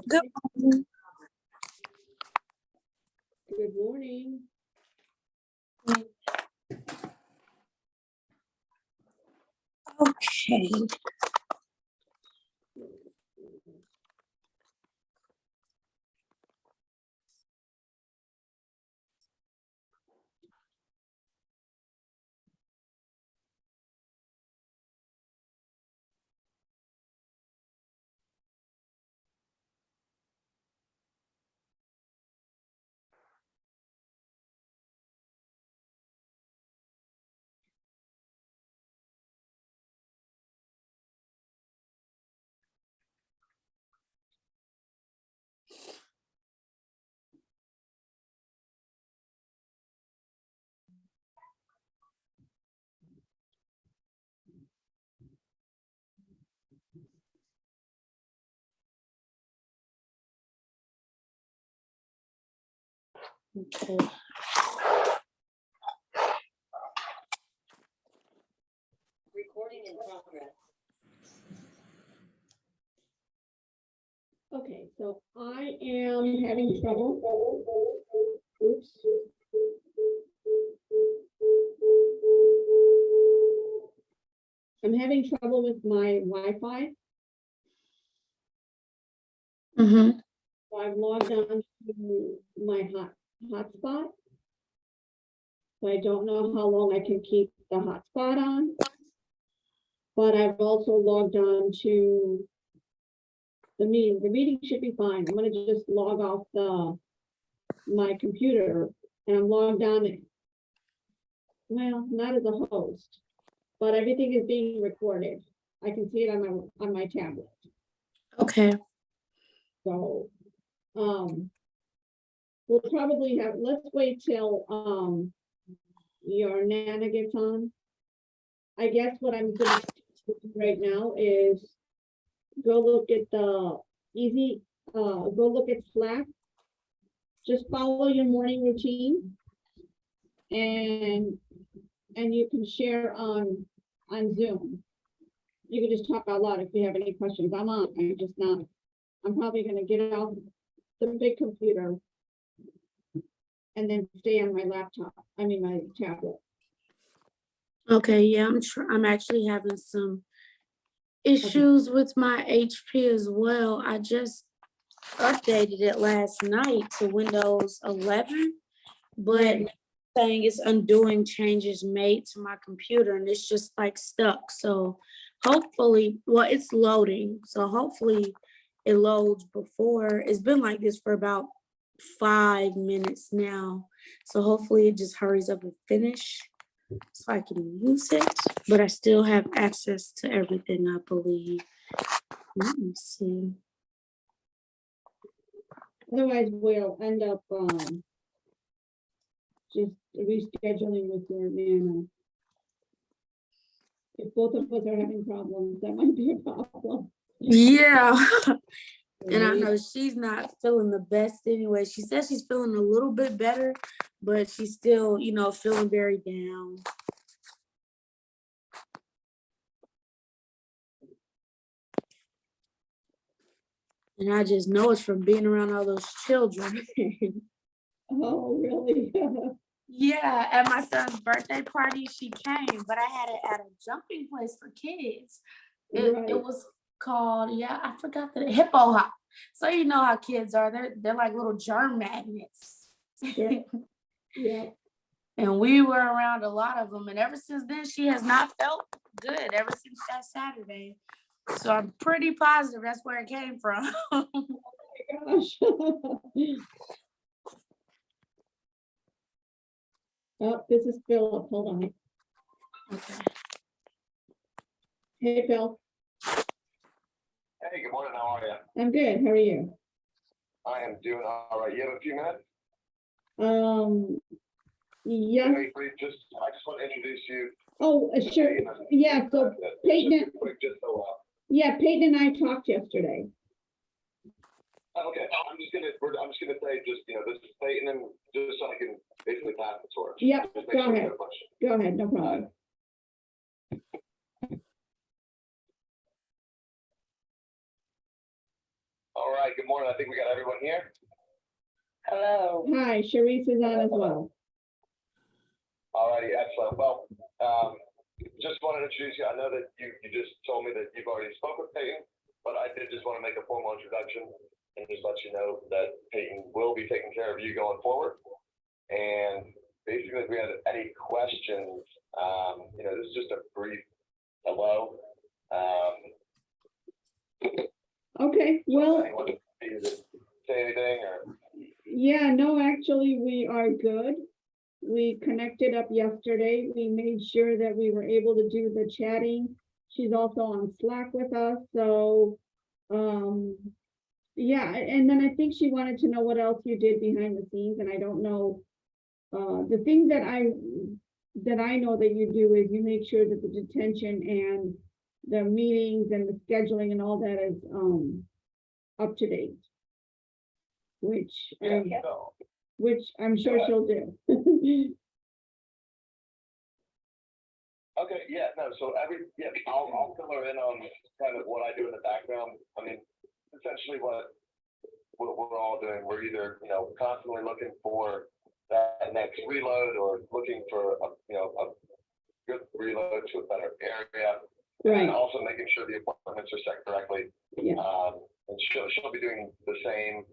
Good morning. Good morning. Okay. Okay. Recording in progress. Okay, so I am having trouble. Oops. I'm having trouble with my Wi-Fi. Mm-hmm. So I've logged on to my hotspot. So I don't know how long I can keep the hotspot on. But I've also logged on to the meeting. The meeting should be fine. I'm gonna just log off my computer and I'm logged on. Well, not as a host, but everything is being recorded. I can see it on my tablet. Okay. So, we'll probably let's wait till, your Nana gets on. I guess what I'm gonna do right now is go look at go look at Slack. Just follow your morning routine. And you can share on Zoom. You can just talk out loud if you have any questions. I'm just not. I'm probably gonna get off the big computer and then stay on my laptop. I mean my tablet. Okay. Yeah, I'm actually having some issues with my HP as well. I just updated it last night to Windows 11, but Right. saying it's undoing changes made to my computer and it's just like stuck. So hopefully, well, it's loading. So hopefully it loads before. It's been like this for about 5 minutes now. So hopefully it just hurries up and finish so I can use it. But I still have access to everything, I believe. Let me see. Otherwise, we'll end up just rescheduling with your Nana. If both of us are having problems, that might be a problem. Yeah. And I Right? know she's not feeling the best anyway. She says she's feeling a little bit better, but she's still, feeling very down. And I just know it's from being around all those children. Oh, really? Yeah, at my son's birthday party, she came, but I had it at a jumping place for kids. Right. It was called, I forgot the hippo hop. So you know how kids are. They're like little germ magnets. Sure. Yeah. And we were around a lot of them. And ever since then, she has not felt good ever since that Saturday. So I'm pretty positive that's where it came from. Oh my gosh. Oh, this is Philip. Hold on. Okay. Hey, Phil. Hey, good morning. How are you? I'm good. How are you? I am doing all right. You have a few minutes? Yeah. I just want to introduce you. Oh, sure. Yeah. So Peyton. Yeah, Peyton and I talked yesterday. Okay. I'm just gonna say this is Peyton, and just so I can basically pass the torch. Yep. Just make Go sure you ahead. have a question. Go ahead. No problem. All right, good morning. I think we got everyone here. Hello. Hi, Sharice is on as well. All righty, excellent. Well, just wanted to introduce you. I know that you just told me that you've already spoken with Peyton, but I did just want to make a formal introduction and just let you know that Peyton will be taking care of you going forward. And basically, if we had any questions, this is just a brief hello. Okay, well, Anyone need to say anything or? yeah, no, actually, we are good. We connected up yesterday. We made sure that we were able to do the chatting. She's also on Slack with us, so, yeah, and then I think she wanted to know what else you did behind the scenes, and I don't know. The thing that I know that you do is you make sure that the detention and the meetings and the scheduling and all that is, up to date. Which, So, which I'm sure she'll do. okay, yeah, no, so I'll fill her in on kind of what I do in the background. I mean, essentially what we're all doing, we're either, constantly looking for that next reload or looking for a good reload to a better area. Right. And also making sure the appointments are set correctly. Yeah. And she'll be doing the same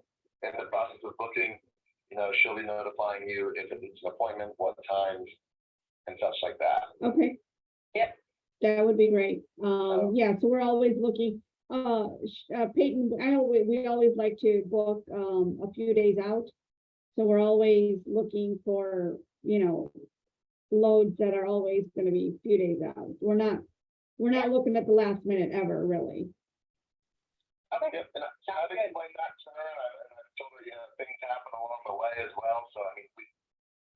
in the process of booking. She'll be notifying you if it needs an appointment, what times, and such like that. Okay. Yep. That would be great. Yeah, so we're always looking, Peyton, I know we always like to book, a few days out. So we're always looking for, loads that are always gonna be a few days out. We're not looking at the last minute ever, really. Okay. Yep, and I've explained that to her, and I told her, things happen along the way as well. So, I mean,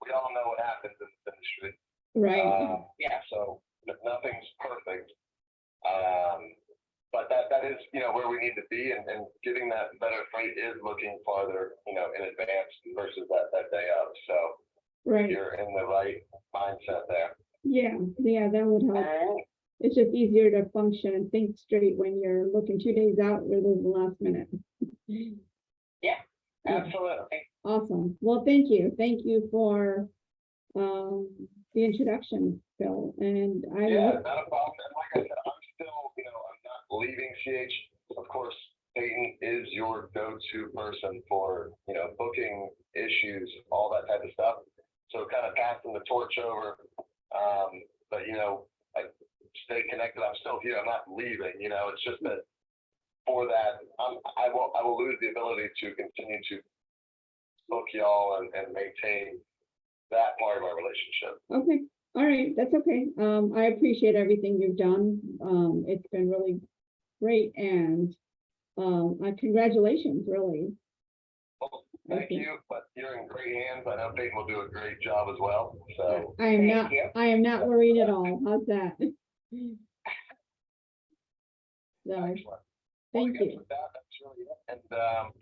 we all know what happens in this industry. Right. Yeah. So nothing's perfect. But that is, where we need to be, and getting that better freight is looking farther, in advance versus that day of. So Right. you're in the right mindset there. Yeah, that would help. It's just easier to function and think straight when you're looking 2 days out rather than the last minute. Yeah, absolutely. Awesome. Well, thank you. Thank you for the introduction, Phil. And Yeah, not a problem. And like I said, I'm still, I'm not leaving CH. Of course, Peyton is your go-to person for, booking issues, all that type of stuff. So kind of passing the torch over. But, I stay connected. I'm still here. I'm not leaving. It's just that for that, I will lose the ability to continue to book y'all and maintain that part of our relationship. okay. All right. That's okay. I appreciate everything you've done. It's been really great. And congratulations, really. Well, thank you, but you're in great hands. I know Peyton will do a great job as well. So I am Thank not, you. I am not worried at all. How's that? So, excellent. thank Well, I guess you. with that, that's really it.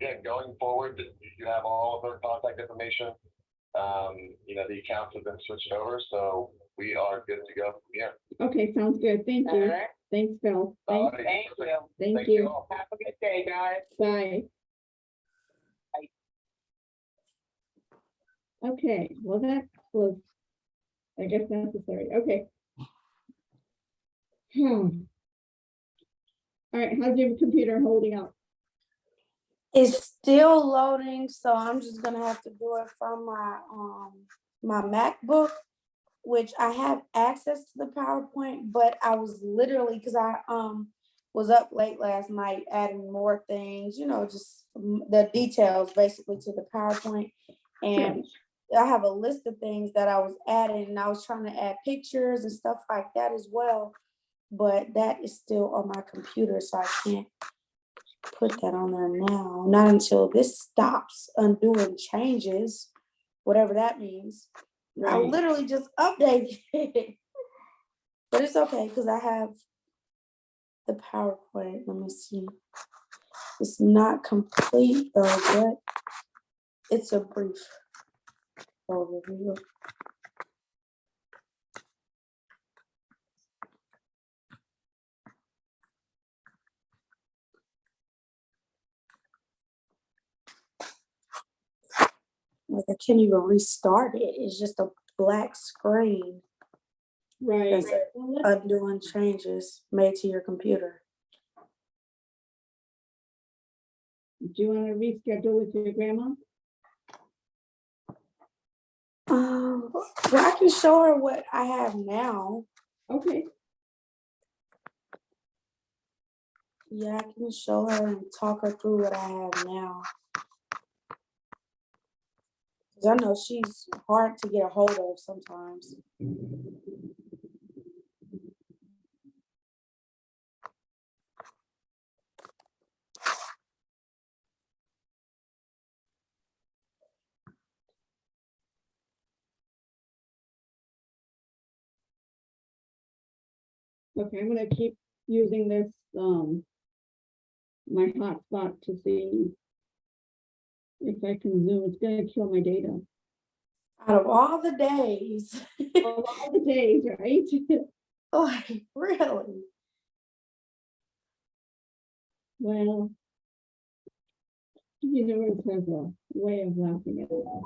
And going forward, you have all of our contact information. The accounts have been switched over, so we are good to go from here. Okay, sounds good. Thank All you. right. Thanks, Phil. All Thank, right, Thank perfect. you. thank Thank you. all. Have a good day, guys. Bye. Okay, well, that was, I guess, necessary. Okay. All right, how's your computer holding up? It's still loading, so I'm just gonna have to do it from my MacBook, which I have access to the PowerPoint, but I was literally, because I was up late last night adding more things, just the details basically to the PowerPoint. And I have a list of things that I was adding, and I was trying to add pictures and stuff like that as well. But that is still on my computer, so I can't put that on there now. Not until this stops undoing changes, whatever that means. I Right. literally just updated it. But it's okay because I have the PowerPoint. Let me see. It's not complete though, but it's a brief overview. Like I can't even restart it. It's just a black screen Right. that's Well, let's- undoing changes made to your computer. Do you want to reschedule with your grandma? Well, I can show her what I have now. Okay, Yeah, I can show her and talk her through what I have now. 'Cause I know she's hard to get a hold of sometimes. okay, I'm gonna keep using this, my hotspot to see if I can zoom. It's gonna kill my data. Out of all the days, Of all the days, right? like really. Well, the universe has a way of laughing at us.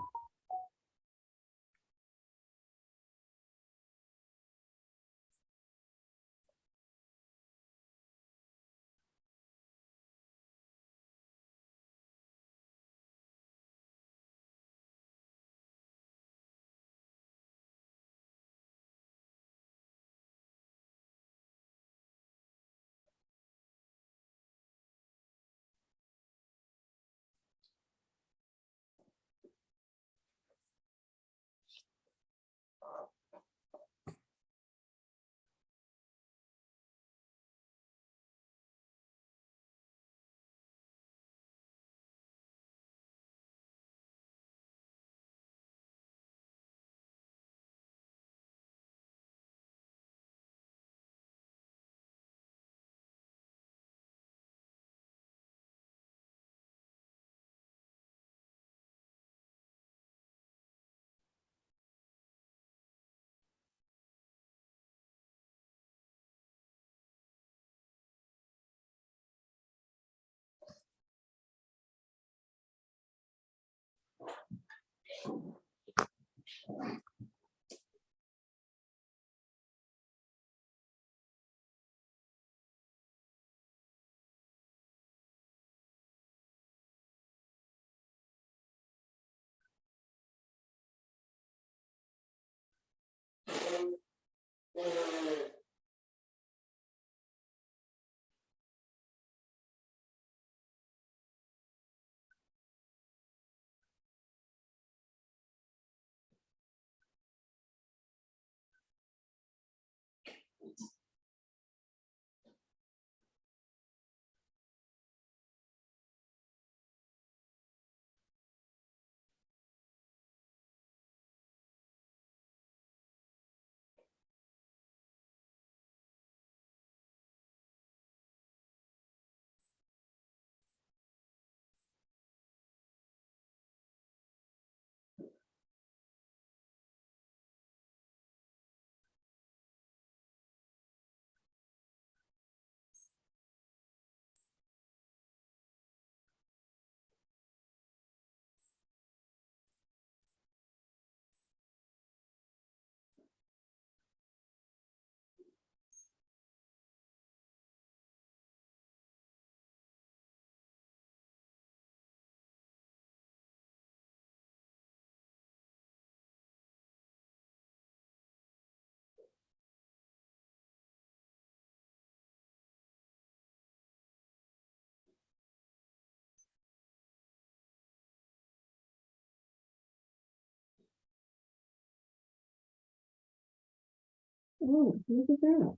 Oh, look at that.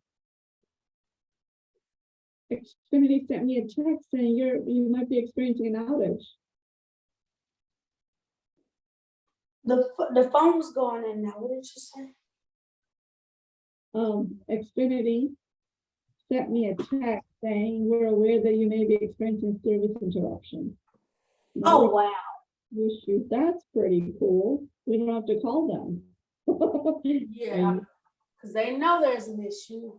Xfinity sent me a text saying you might be experiencing an outage. The phone was going in now. What did you say? Xfinity sent me a text saying we're aware that you may be experiencing service interruption. Oh wow. Shoot, that's pretty cool. We don't have to call them. Yeah, because they know there's an issue.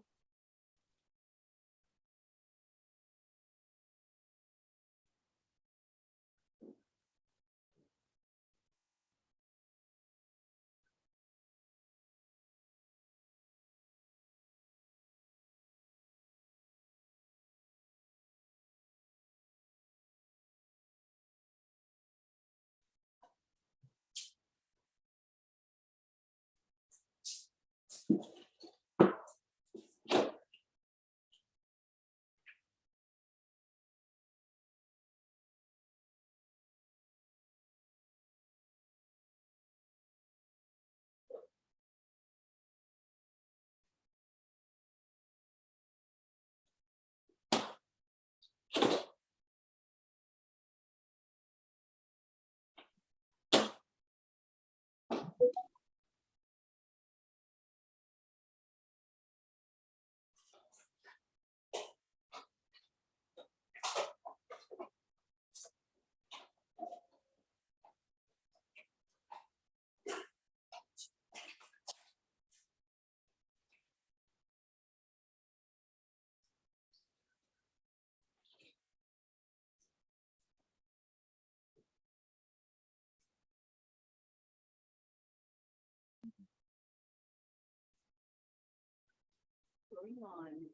Good morning.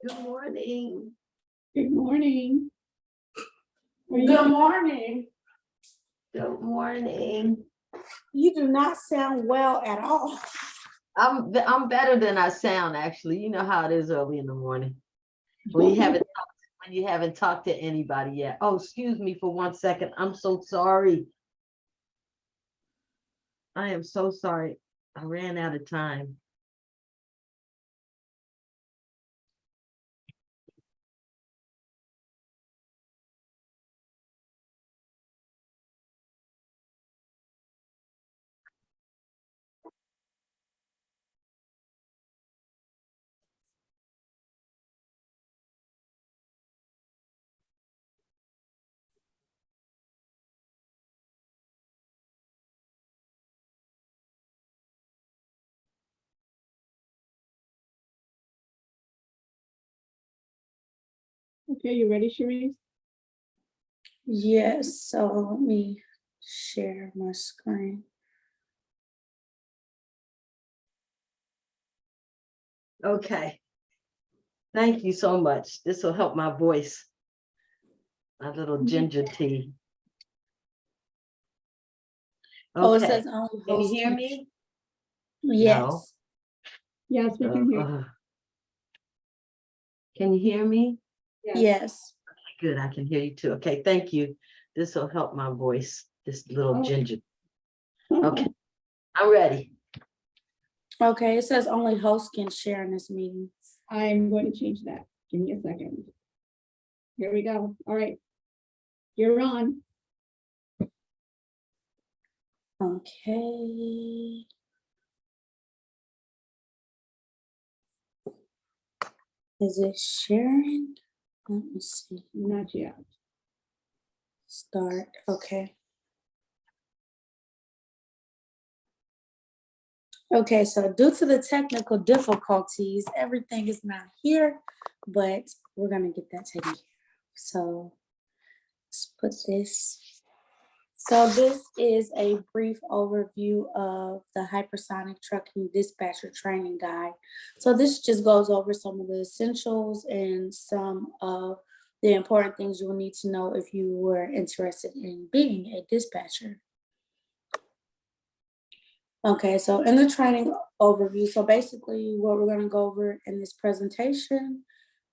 Good morning. Are you- Good morning. Good morning. You do not sound well at all. I'm better than I sound, actually. You know how it is early in the morning. When you haven't talked to anybody yet. Oh, excuse me for 1 second. I'm so sorry. I am so sorry. I ran out of time. Okay, you ready, Sharice? Yes, so let me share my screen. Okay. Thank you so much. This will help my voice. My little ginger tea. Oh, it Okay. says only Can you host hear can- me? Yes. Yes, we can hear. Can you hear me? Yes. Good, I can hear you too. Okay, thank you. This will help my voice, this little Oh. ginger. Okay, I'm ready. Okay, it says only hosts can share in this meeting. I'm going to change that. Give me a second. Here we go. All right. You're on. Okay. Is it sharing? Let me see. Not yet. Start. Okay. Okay, so due to the technical difficulties, everything is not here, but we're gonna get that taken care of. So let's put this. So this is a brief overview of the hypersonic trucking dispatcher training guide. So this just goes over some of the essentials and some of the important things you will need to know if you were interested in being a dispatcher. Okay, so in the training overview, so basically what we're gonna go over in this presentation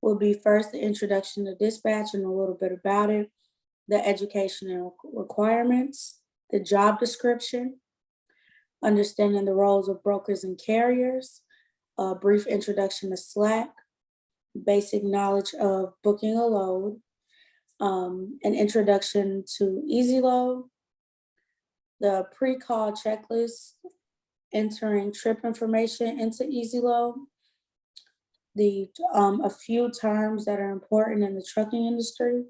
will be first the introduction to dispatch and a little bit about it, the education and requirements, the job description, understanding the roles of brokers and carriers, a brief introduction to Slack, basic knowledge of booking a load, an introduction to Easy Load, the pre-call checklist, entering trip information into Easy Load, a few terms that are important in the trucking industry,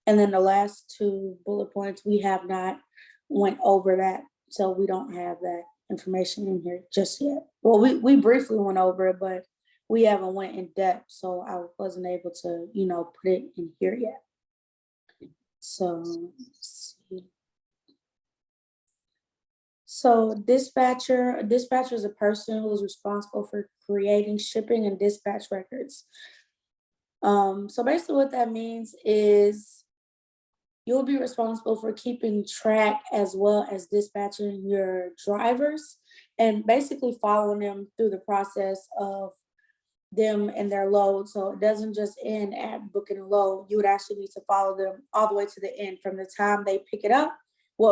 and then the last two bullet points, we have not went over that, so we don't have that information in here just yet. Well, we briefly went over it, but we haven't went in depth, so I wasn't able to, put it in here yet. So let's see. So a dispatcher is a person who is responsible for creating shipping and dispatch records. So basically what that means is you'll be responsible for keeping track as well as dispatching your drivers and basically following them through the process of them and their load. So it doesn't just end at booking a load. You would actually need to follow them all the way to the end from the time they pick it up,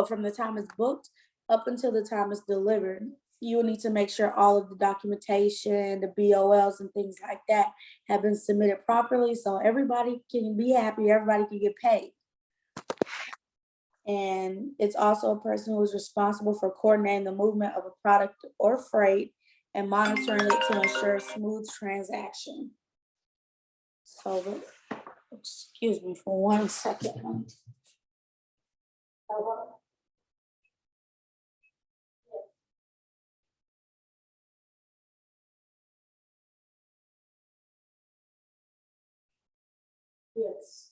from the time it's booked up until the time it's delivered. You will need to make sure all of the documentation, the BOLs and things like that have been submitted properly so everybody can be happy, everybody can get paid. And it's also a person who is responsible for coordinating the movement of a product or freight and monitoring it to ensure smooth transaction. So, excuse me for 1 second. Yes.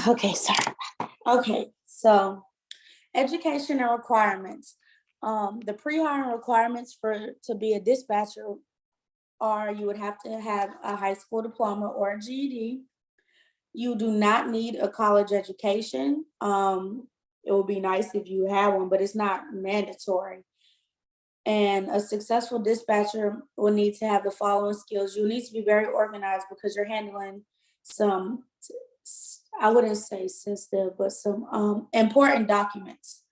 Okay, sorry. Okay, so education and requirements. The pre-hiring requirements to be a dispatcher are you would have to have a high school diploma or a GED. You do not need a college education. It would be nice if you had one, but it's not mandatory. And a successful dispatcher will need to have the following skills. You need to be very organized because you're handling some, I wouldn't say sensitive, but some important documents.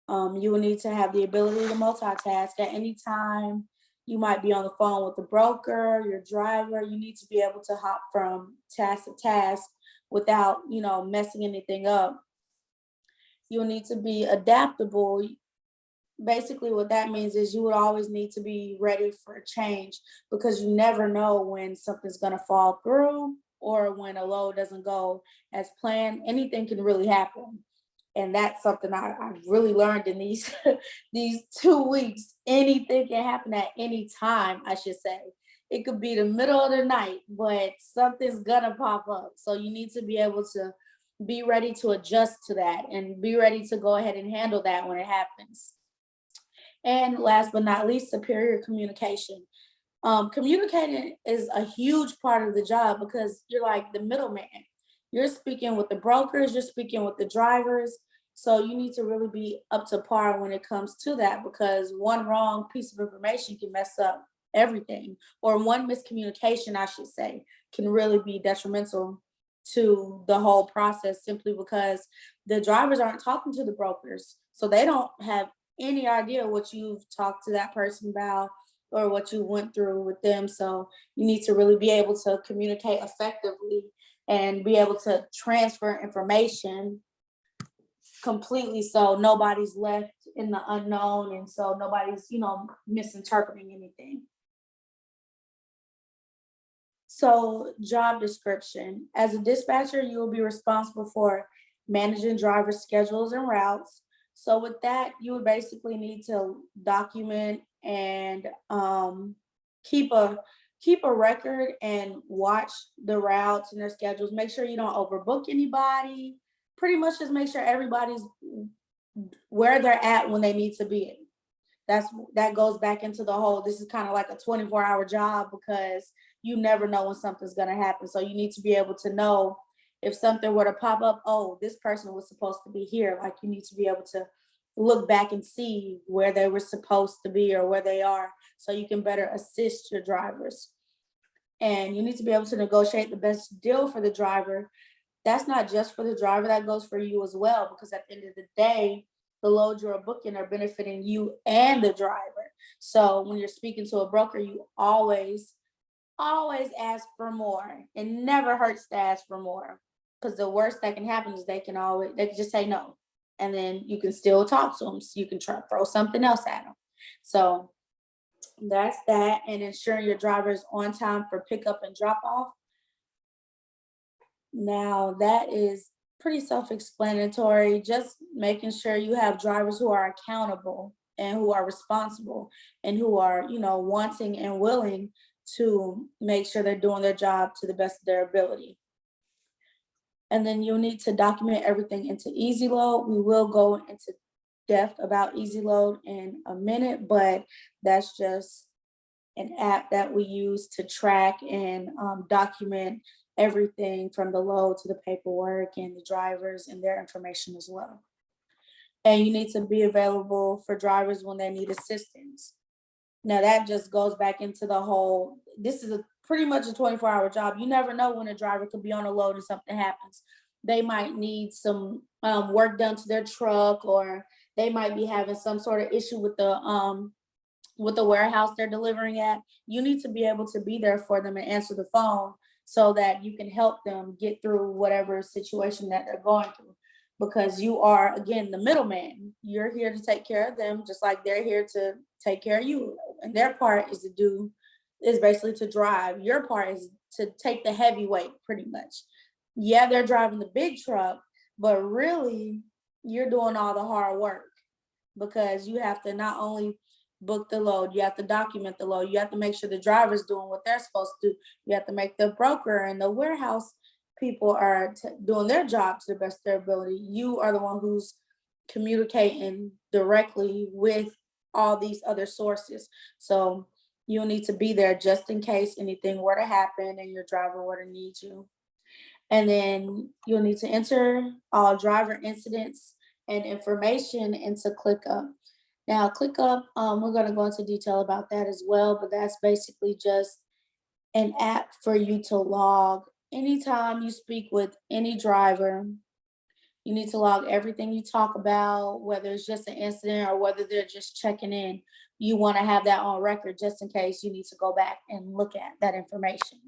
You will need to have the ability to multitask at any time. You might be on the phone with the broker, your driver. You need to be able to hop from task to task without, messing anything up. You'll need to be adaptable. Basically, what that means is you would always need to be ready for a change because you never know when something's going to fall through or when a load doesn't go as planned. Anything can really happen. And that's something I've really learned in these these 2 weeks. Anything can happen at any time, I should say. It could be the middle of the night, but something's gonna pop up. So you need to be able to be ready to adjust to that and be ready to go ahead and handle that when it happens. And last but not least, superior communication. Communicating is a huge part of the job because you're like the middleman. You're speaking with the brokers, you're speaking with the drivers. So you need to really be up to par when it comes to that because one wrong piece of information can mess up everything, or one miscommunication, I should say, can really be detrimental to the whole process simply because the drivers aren't talking to the brokers. So they don't have any idea what you've talked to that person about or what you went through with them. So you need to really be able to communicate effectively and be able to transfer information completely so nobody's left in the unknown and so nobody's, misinterpreting anything. So job description. As a dispatcher, you will be responsible for managing driver schedules and routes. So with that, you would basically need to document and keep a record and watch the routes and their schedules. Make sure you don't overbook anybody. Pretty much just make sure everybody's where they're at when they need to be. That goes back into the whole, this is kind of like a 24-hour job because you never know when something's going to happen. So you need to be able to know if something were to pop up, oh, this person was supposed to be here. Like you need to be able to look back and see where they were supposed to be or where they are so you can better assist your drivers. And you need to be able to negotiate the best deal for the driver. That's not just for the driver, that goes for you as well, because at the end of the day, the loads you're booking are benefiting you and the driver. So when you're speaking to a broker, you always ask for more. It never hurts to ask for more because the worst that can happen is they can just say no. And then you can still talk to them. So you can try to throw something else at them. So that's that. And ensuring your driver is on time for pickup and drop off. Now that is pretty self-explanatory. Just making sure you have drivers who are accountable and who are responsible and who are, wanting and willing to make sure they're doing their job to the best of their ability. And then you'll need to document everything into Easy Load. We will go into depth about Easy Load in a minute, but that's just an app that we use to track and document everything from the load to the paperwork and the drivers and their information as well. And you need to be available for drivers when they need assistance. Now that just goes back into the whole, this is pretty much a 24-hour job. You never know when a driver could be on a load and something happens. They might need some work done to their truck, or they might be having some sort of issue with the warehouse they're delivering at. You need to be able to be there for them and answer the phone so that you can help them get through whatever situation that they're going through. Because you are, again, the middleman. You're here to take care of them, just like they're here to take care of you. And their part is basically to drive. Your part is to take the heavy weight, pretty much. Yeah, they're driving the big truck, but really, you're doing all the hard work because you have to not only book the load, you have to document the load, you have to make sure the driver's doing what they're supposed to do. You have to make the broker and the warehouse people are doing their job to the best of their ability. You are the one who's communicating directly with all these other sources. So you'll need to be there just in case anything were to happen and your driver were to need you. And then you'll need to enter all driver incidents and information into ClickUp. Now, ClickUp, we're going to go into detail about that as well, but that's basically just an app for you to log anytime you speak with any driver. You need to log everything you talk about, whether it's just an incident or whether they're just checking in. You want to have that on record just in case you need to go back and look at that information.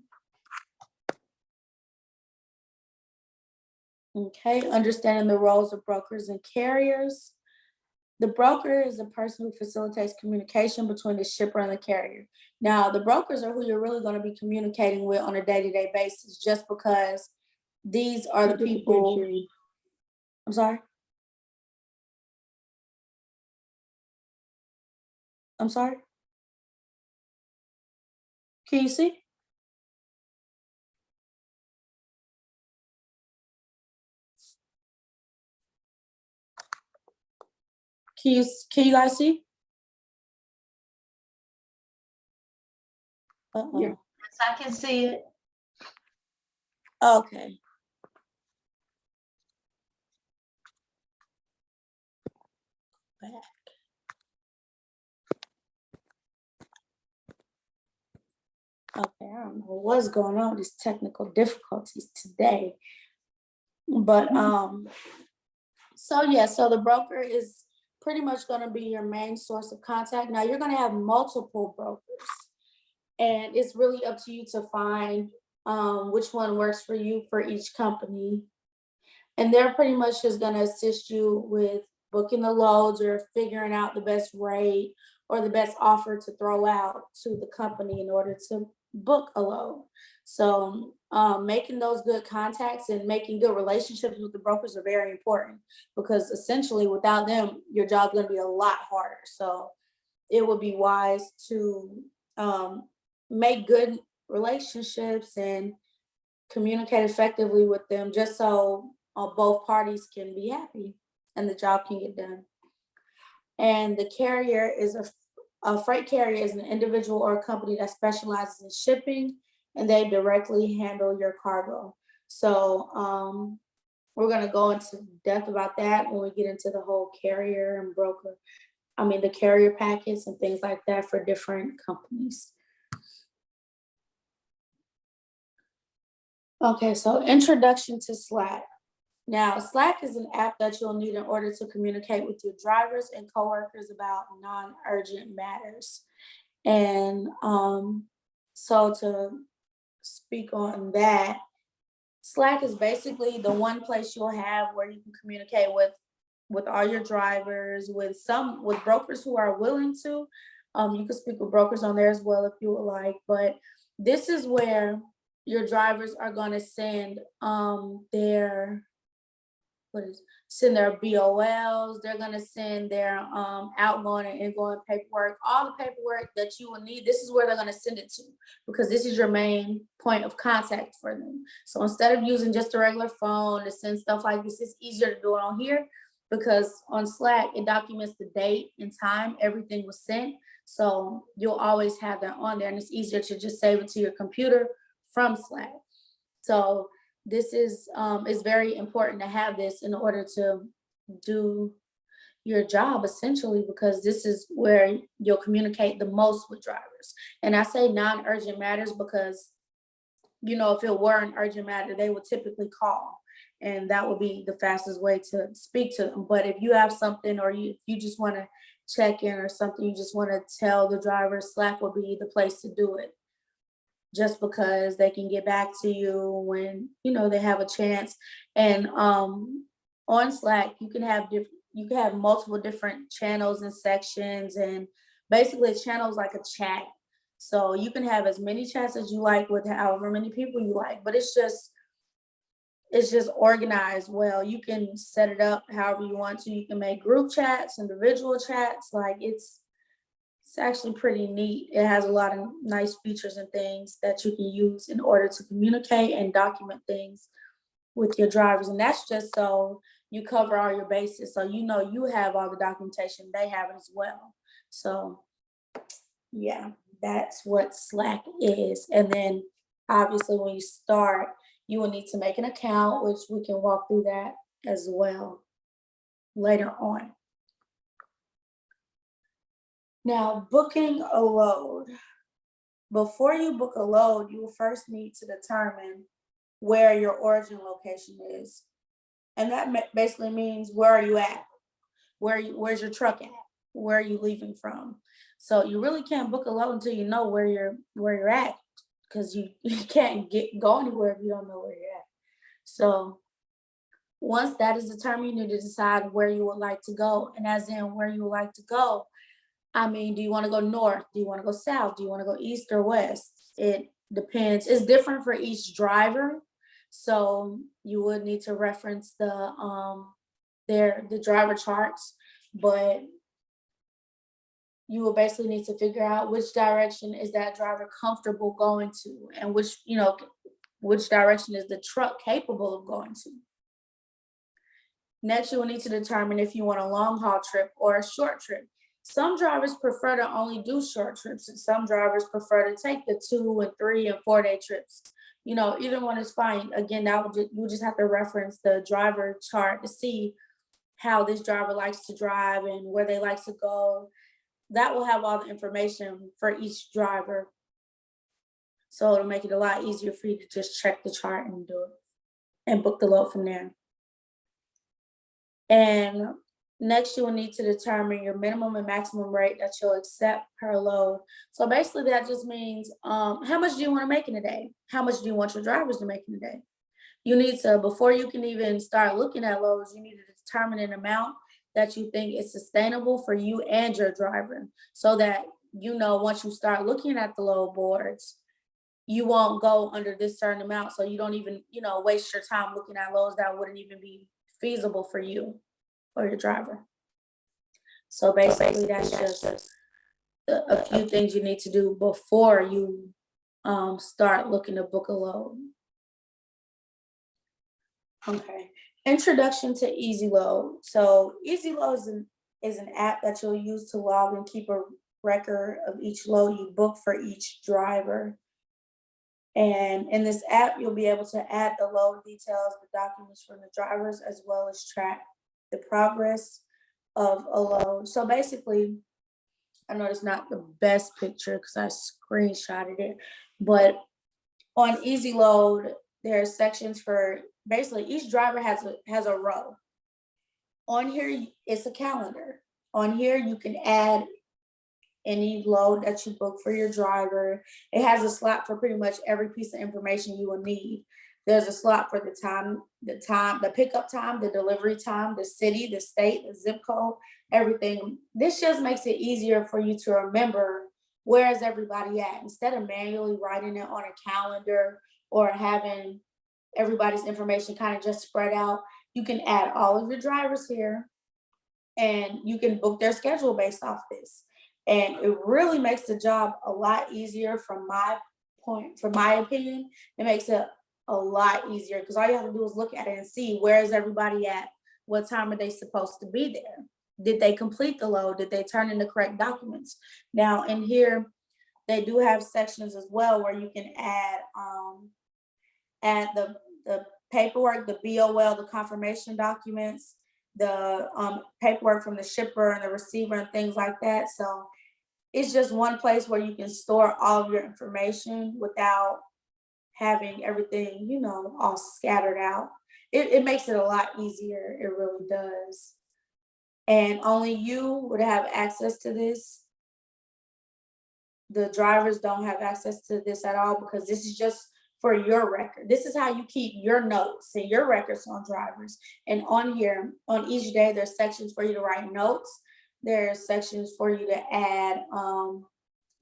Okay, understanding the roles of brokers and carriers. The broker is a person who facilitates communication between the shipper and the carrier. Now, the brokers are who you're really going to be communicating with on a day-to-day basis, just because these are the people. I'm sorry? I'm sorry? Can you see? Can you guys see? Uh-oh. Yeah. Yes, I can see it. Okay. Back. Okay, I don't know what's going on with these technical difficulties today. But so yeah, so the broker is pretty much going to be your main source of contact. Now you're going to have multiple brokers, and it's really up to you to find which one works for you for each company. And they're pretty much just going to assist you with booking the loads or figuring out the best rate or the best offer to throw out to the company in order to book a load. So making those good contacts and making good relationships with the brokers are very important, because essentially without them, your job's going to be a lot harder. So it would be wise to make good relationships and communicate effectively with them, just so both parties can be happy and the job can get done. And the carrier is a freight carrier is an individual or a company that specializes in shipping, and they directly handle your cargo. So we're going to go into depth about that when we get into the whole carrier and broker, the carrier packets and things like that for different companies. Okay, so introduction to Slack. Now, Slack is an app that you'll need in order to communicate with your drivers and coworkers about non-urgent matters. And so to speak on that, Slack is basically the one place you'll have where you can communicate with all your drivers, with brokers who are willing to. You can speak with brokers on there as well if you would like, but this is where your drivers are going to send their BOLs. They're going to send their outgoing and ingoing paperwork, all the paperwork that you will need. This is where they're going to send it to, because this is your main point of contact for them. So instead of using just a regular phone to send stuff like this, it's easier to do it on here, because on Slack, it documents the date and time everything was sent. So you'll always have that on there, and it's easier to just save it to your computer from Slack. So this is very important to have this in order to do your job, essentially, because this is where you'll communicate the most with drivers. And I say non-urgent matters because, if it were an urgent matter, they would typically call, and that would be the fastest way to speak to them. But if you have something, or you just want to check in or something, you just want to tell the driver, Slack will be the place to do it, just because they can get back to you when they have a chance. And on Slack, you can have multiple different channels and sections, and basically a channel is like a chat. So you can have as many chats as you like with however many people you like, but it's just organized well. You can set it up however you want to. You can make group chats, individual chats. Like it's actually pretty neat. It has a lot of nice features and things that you can use in order to communicate and document things with your drivers. And that's just so you cover all your bases. So you know you have all the documentation, they have it as well. So yeah, that's what Slack is. And then obviously when you start, you will need to make an account, which we can walk through that as well later on. Now, booking a load. Before you book a load, you will first need to determine where your origin location is. And that basically means, where are you at? Where's your truck at? Where are you leaving from? So you really can't book a load until you know where you're at, because you can't go anywhere if you don't know where you're at. So once that is determined, you need to decide where you would like to go. And as in where you would like to go, I mean, do you want to go north? Do you want to go south? Do you want to go east or west? It depends. It's different for each driver. So you would need to reference the driver charts, but you will basically need to figure out which direction is that driver comfortable going to, and which direction is the truck capable of going to. Next, you will need to determine if you want a long haul trip or a short trip. Some drivers prefer to only do short trips, and some drivers prefer to take the 2 and 3 and 4 day trips. Either one is fine. Again, you just have to reference the driver chart to see how this driver likes to drive and where they like to go. That will have all the information for each driver. So it'll make it a lot easier for you to just check the chart and do it and book the load from there. And next, you will need to determine your minimum and maximum rate that you'll accept per load. So basically that just means, how much do you want to make in a day? How much do you want your drivers to make in a day? You need to, before you can even start looking at loads, you need to determine an amount that you think is sustainable for you and your driver, so that once you start looking at the load boards, you won't go under this certain amount, so you don't even waste your time looking at loads that wouldn't even be feasible for you or your driver. So basically that's just a few things you need to do before you start looking to book a load. Okay. Introduction to Easy Load. So Easy Load is an app that you'll use to log and keep a record of each load you book for each driver. And in this app, you'll be able to add the load details, the documents from the drivers, as well as track the progress of a load. So basically, I know it's not the best picture because I screenshotted it, but on Easy Load, there are sections for basically each driver has a row. On here, it's a calendar. On here, you can add any load that you book for your driver. It has a slot for pretty much every piece of information you will need. There's a slot for the pickup time, the delivery time, the city, the state, the zip code, everything. This just makes it easier for you to remember where is everybody at. Instead of manually writing it on a calendar or having everybody's information kind of just spread out, you can add all of your drivers here and you can book their schedule based off this. And it really makes the job a lot easier from my opinion. It makes it a lot easier because all you have to do is look at it and see where is everybody at, what time are they supposed to be there, did they complete the load, did they turn in the correct documents. Now in here, they do have sections as well where you can add the paperwork, the BOL, the confirmation documents, the paperwork from the shipper and the receiver and things like that. So it's just one place where you can store all of your information without having everything, all scattered out. It makes it a lot easier. It really does. And only you would have access to this. The drivers don't have access to this at all because this is just for your record. This is how you keep your notes and your records on drivers. And on here, on each day, there's sections for you to write notes. There's sections for you to add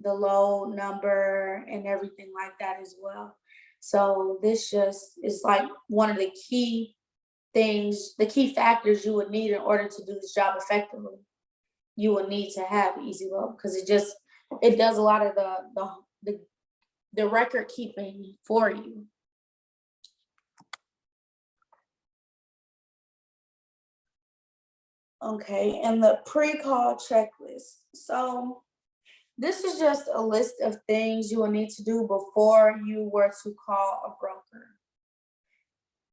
the load number and everything like that as well. So this just is like one of the key things, the key factors you would need in order to do this job effectively. You will need to have Easy Load because it does a lot of the record keeping for you. Okay, and the pre-call checklist. So this is just a list of things you will need to do before you were to call a broker.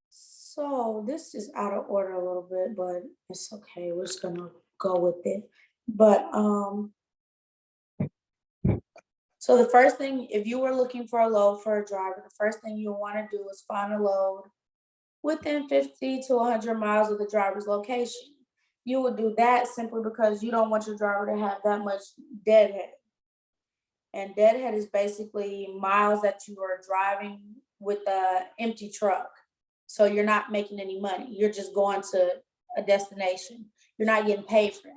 So this is out of order a little bit, but it's okay. We're just gonna go with it. But so the first thing, if you were looking for a load for a driver, the first thing you want to do is find a load within 50 to 100 miles of the driver's location. You would do that simply because you don't want your driver to have that much deadhead. And deadhead is basically miles that you are driving with a empty truck. So you're not making any money. You're just going to a destination. You're not getting paid for that.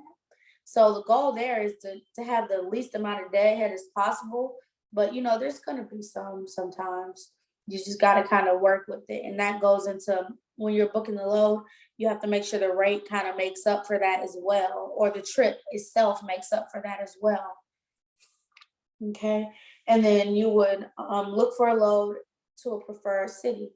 So the goal there is to have the least amount of deadhead as possible. But you know, there's gonna be sometimes. You just gotta kind of work with it. And that goes into when you're booking the load, you have to make sure the rate kind of makes up for that as well, or the trip itself makes up for that as well. Okay, and then you would look for a load to a preferred city.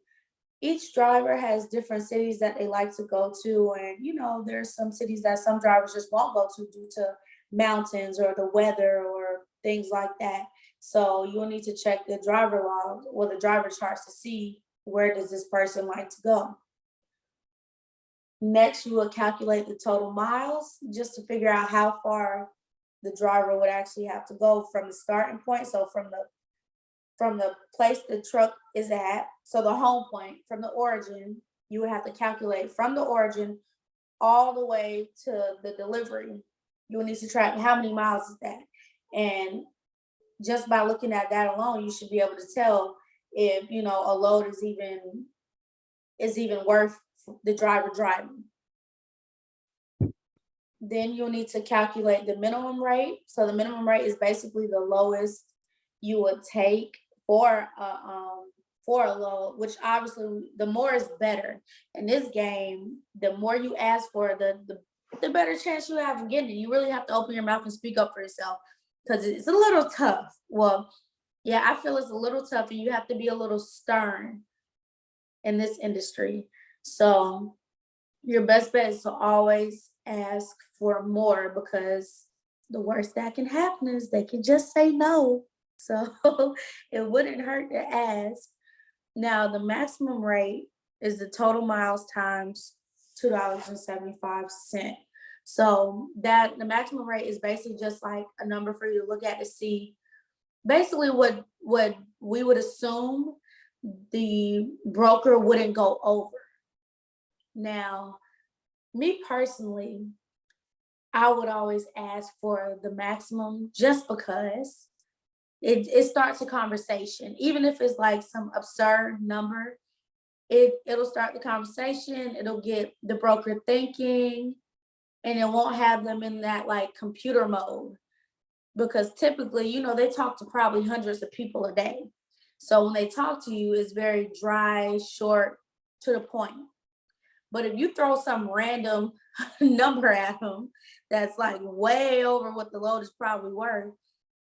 Each driver has different cities that they like to go to, and you know, there's some cities that some drivers just won't go to due to mountains or the weather or things like that. So you'll need to check the driver log or the driver charts to see where does this person like to go. Next, you will calculate the total miles just to figure out how far the driver would actually have to go from the starting point. So from the place the truck is at, so the home point, from the origin, you would have to calculate from the origin all the way to the delivery. You will need to track how many miles is that. And just by looking at that alone, you should be able to tell if you know a load is even worth the driver driving. Then you'll need to calculate the minimum rate. So the minimum rate is basically the lowest you would take for a load, which obviously the more is better. In this game, the more you ask for, the better chance you have of getting it. You really have to open your mouth and speak up for yourself because it's a little tough. Well, yeah, I feel it's a little tough, and you have to be a little stern in this industry. So your best bet is to always ask for more, because the worst that can happen is they can just say no. So it wouldn't hurt to ask. Now, the maximum rate is the total miles times $2.75. So that the maximum rate is basically just like a number for you to look at to see basically what we would assume the broker wouldn't go over. Now, me personally, I would always ask for the maximum just because it starts a conversation. Even if it's like some absurd number, it'll start the conversation, it'll get the broker thinking, and it won't have them in that like computer mode. Because typically, you know, they talk to probably hundreds of people a day. So when they talk to you, it's very dry, short, to the point. But if you throw some random number at them that's like way over what the load is probably worth,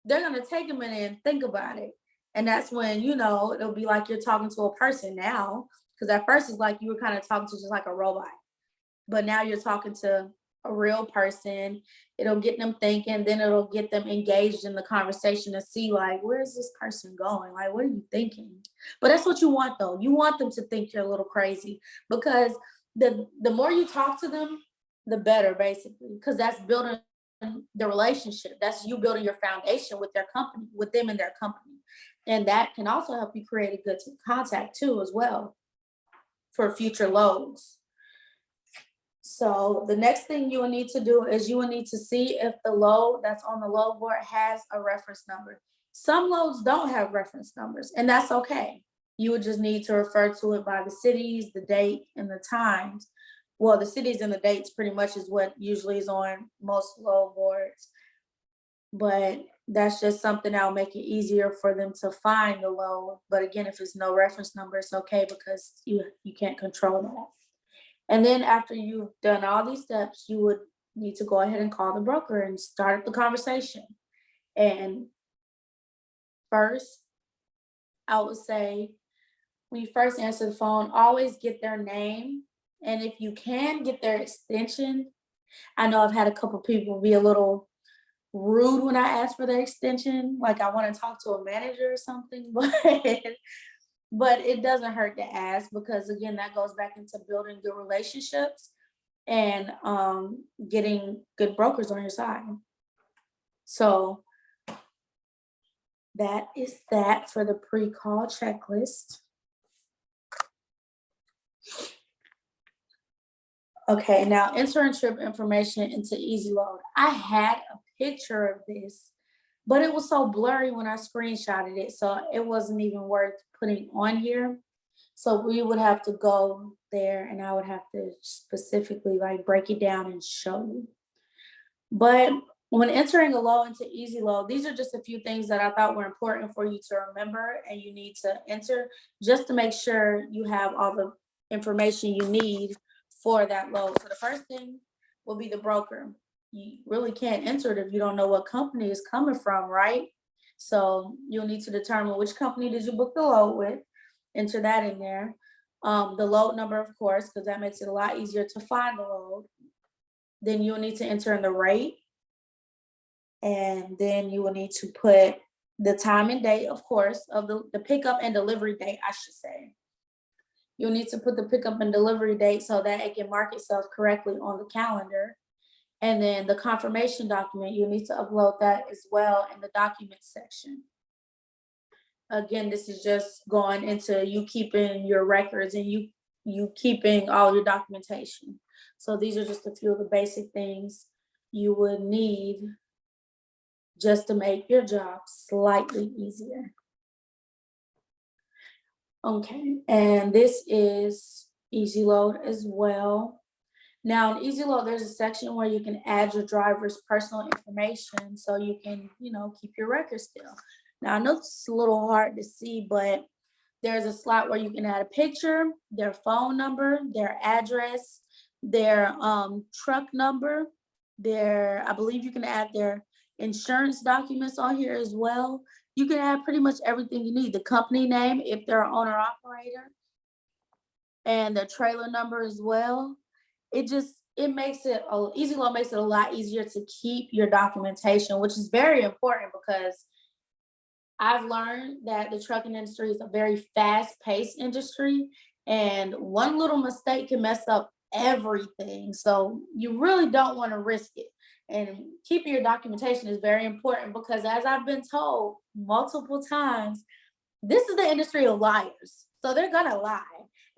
they're gonna take a minute and think about it. And that's when, you know, it'll be like you're talking to a person now. Because at first it's like you were kind of talking to just like a robot. But now you're talking to a real person. It'll get them thinking, then it'll get them engaged in the conversation to see like, where's this person going? Like, what are you thinking? But that's what you want though. You want them to think you're a little crazy, because the more you talk to them, the better, basically, because that's building the relationship. That's you building your foundation with their company, with them and their company. And that can also help you create a good contact too, as well, for future loads. So the next thing you will need to do is you will need to see if the load that's on the load board has a reference number. Some loads don't have reference numbers, and that's okay. You would just need to refer to it by the cities, the date, and the times. Well, the cities and the dates pretty much is what usually is on most load boards. But that's just something that'll make it easier for them to find the load. But again, if it's no reference number, it's okay, because you can't control that. And then after you've done all these steps, you would need to go ahead and call the broker and start the conversation. And first, I would say, when you first answer the phone, always get their name. And if you can get their extension, I know I've had a couple people be a little rude when I ask for their extension, like I want to talk to a manager or something, but it doesn't hurt to ask because again, that goes back into building good relationships and getting good brokers on your side. So that is that for the pre-call checklist. Okay, now entering trip information into Easy Load. I had a picture of this, but it was so blurry when I screenshotted it, so it wasn't even worth putting on here. So we would have to go there and I would have to specifically like break it down and show you. But when entering a load into Easy Load, these are just a few things that I thought were important for you to remember and you need to enter just to make sure you have all the information you need for that load. So the first thing will be the broker. You really can't enter it if you don't know what company it's coming from, right? So you'll need to determine which company did you book the load with, enter that in there. The load number, of course, because that makes it a lot easier to find the load. Then you'll need to enter in the rate. And then you will need to put the time and date, of course, of the pickup and delivery date, I should say. You'll need to put the pickup and delivery date so that it can mark itself correctly on the calendar. And then the confirmation document, you need to upload that as well in the documents section. Again, this is just going into you keeping your records and you keeping all your documentation. So these are just a few of the basic things you would need just to make your job slightly easier. Okay, and this is Easy Load as well. Now in Easy Load, there's a section where you can add your driver's personal information so you can, keep your record still. Now I know it's a little hard to see, but there's a slot where you can add a picture, their phone number, their address, their truck number, I believe you can add their insurance documents on here as well. You can add pretty much everything you need. The company name, if they're an owner operator, and the trailer number as well. Easy Load makes it a lot easier to keep your documentation, which is very important because I've learned that the trucking industry is a very fast-paced industry, and one little mistake can mess up everything. So you really don't want to risk it. And keeping your documentation is very important because, as I've been told multiple times, this is the industry of liars. So they're gonna lie.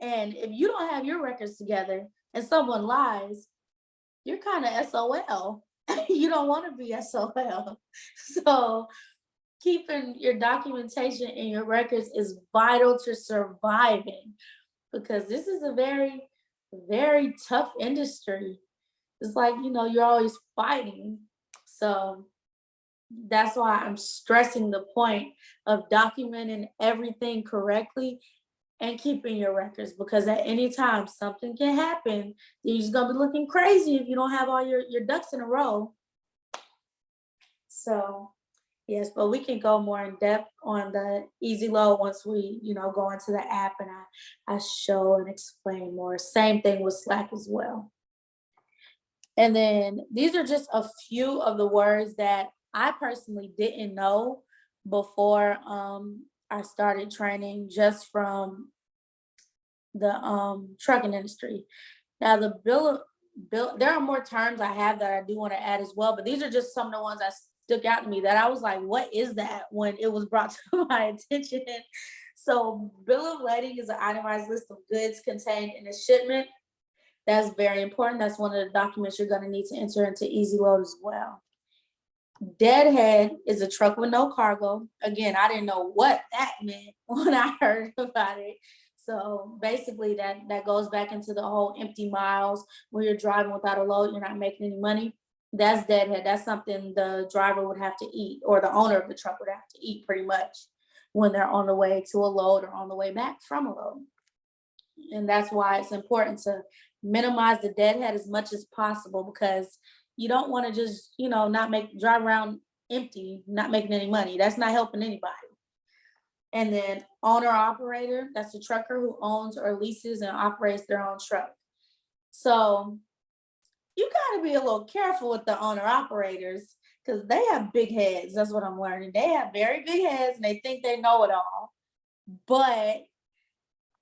And if you don't have your records together and someone lies, you're kind of SOL. You don't want to be SOL. So keeping your documentation and your records is vital to surviving because this is a very, very tough industry. It's like, you're always fighting. So that's why I'm stressing the point of documenting everything correctly and keeping your records, because at any time something can happen. You're just gonna be looking crazy if you don't have all your ducks in a row. So yes, but we can go more in depth on the Easy Load once we, go into the app and I show and explain more. Same thing with Slack as well. And then these are just a few of the words that I personally didn't know before I started training just from the trucking industry. Now the bill, there are more terms I have that I do want to add as well, but these are just some of the ones that stuck out to me that I was like, what is that, when it was brought to my attention. So bill of lading is an itemized list of goods contained in a shipment. That's very important. That's one of the documents you're going to need to enter into Easy Load as well. Deadhead is a truck with no cargo. Again, I didn't know what that meant when I heard about it. So basically that goes back into the whole empty miles. When you're driving without a load, you're not making any money. That's deadhead. That's something the driver would have to eat, or the owner of the truck would have to eat pretty much when they're on the way to a load or on the way back from a load. And that's why it's important to minimize the deadhead as much as possible, because you don't want to just, drive around empty, not making any money. That's not helping anybody. And then owner operator, that's the trucker who owns or leases and operates their own truck. So you gotta be a little careful with the owner operators because they have big heads. That's what I'm learning. They have very big heads and they think they know it all. But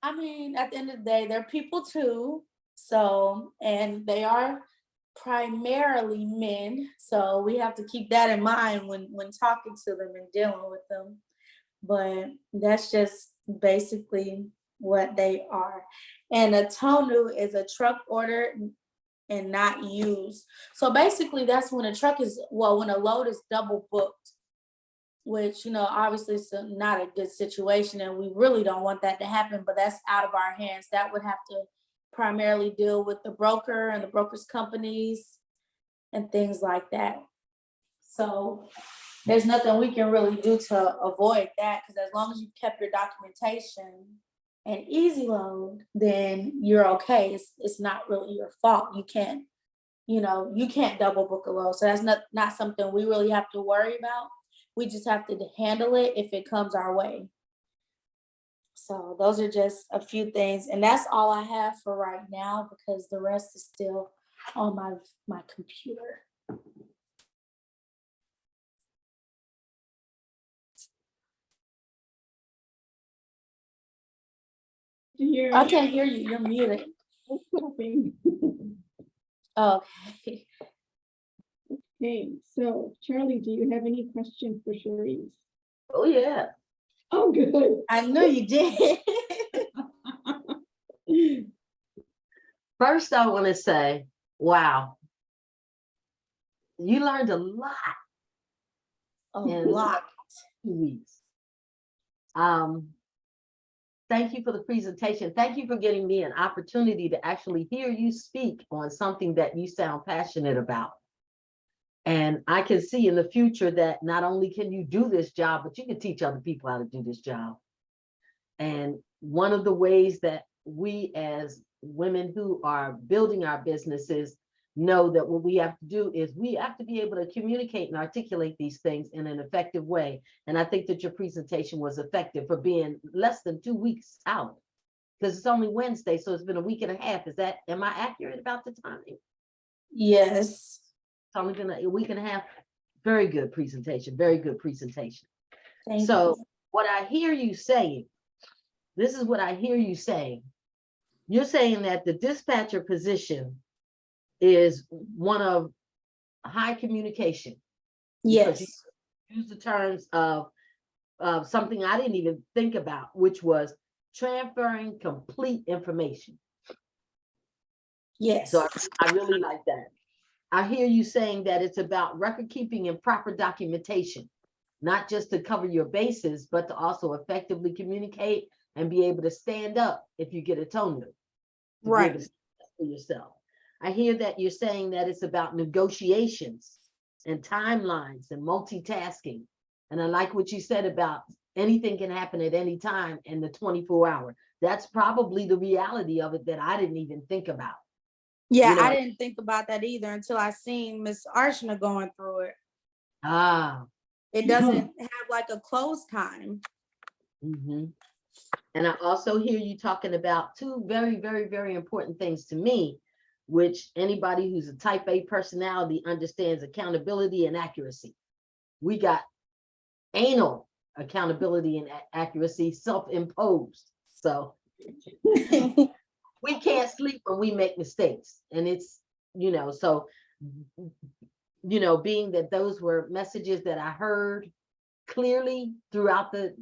I mean, at the end of the day, they're people too. So, and they are primarily men. So we have to keep that in mind when talking to them and dealing with them. But that's just basically what they are. And a tonu is a truck order and not used. So basically that's when a truck is, well, when a load is double booked, which, you know, obviously it's not a good situation and we really don't want that to happen, but that's out of our hands. That would have to primarily deal with the broker and the broker's companies and things like that. So there's nothing we can really do to avoid that, because as long as you kept your documentation and easy load, then you're okay. It's not really your fault. You can't, you know, you can't double book a load. So that's not something we really have to worry about. We just have to handle it if it comes our way. So those are just a few things. And that's all I have for right now, because the rest is still on my computer. To hear I can't hear you. You're muted. clapping. Okay. Okay, so Charlie, do you have any questions for Cherise? Oh, yeah. Oh, good. I knew you did. First, I want to say, wow, you learned a lot A in lot. 2 weeks. Thank you for the presentation. Thank you for giving me an opportunity to actually hear you speak on something that you sound passionate about. And I can see in the future that not only can you do this job, but you can teach other people how to do this job. And one of the ways that we as women who are building our businesses know that what we have to do is we have to be able to communicate and articulate these things in an effective way. And I think that your presentation was effective for being less than 2 weeks out, because it's only Wednesday, so it's been a week and a half. Am I accurate about the timing? Yes. It's only been a week and a half. Very good presentation, very good presentation. Thank So you. what I hear you saying, this is what I hear you saying. You're saying that the dispatcher position is one of high communication. Because Yes. you use the terms of something I didn't even think about, which was transferring complete information. Yes. So I really like that. I hear you saying that it's about record keeping and proper documentation, not just to cover your bases, but to also effectively communicate and be able to stand up if you get a tonu. Right. For yourself. I hear that you're saying that it's about negotiations and timelines and multitasking. And I like what you said about anything can happen at any time in the 24-hour. That's probably the reality of it that I didn't even think about. Yeah, You know, I didn't think about that either until I seen Miss Archana going through it. It doesn't have like a close time. And I also hear you talking about two very, very, very important things to me, which anybody who's a type A personality understands: accountability and accuracy. We got anal accountability and accuracy, self-imposed. So we can't sleep when we make mistakes. And it's, so, being that those were messages that I heard clearly throughout the,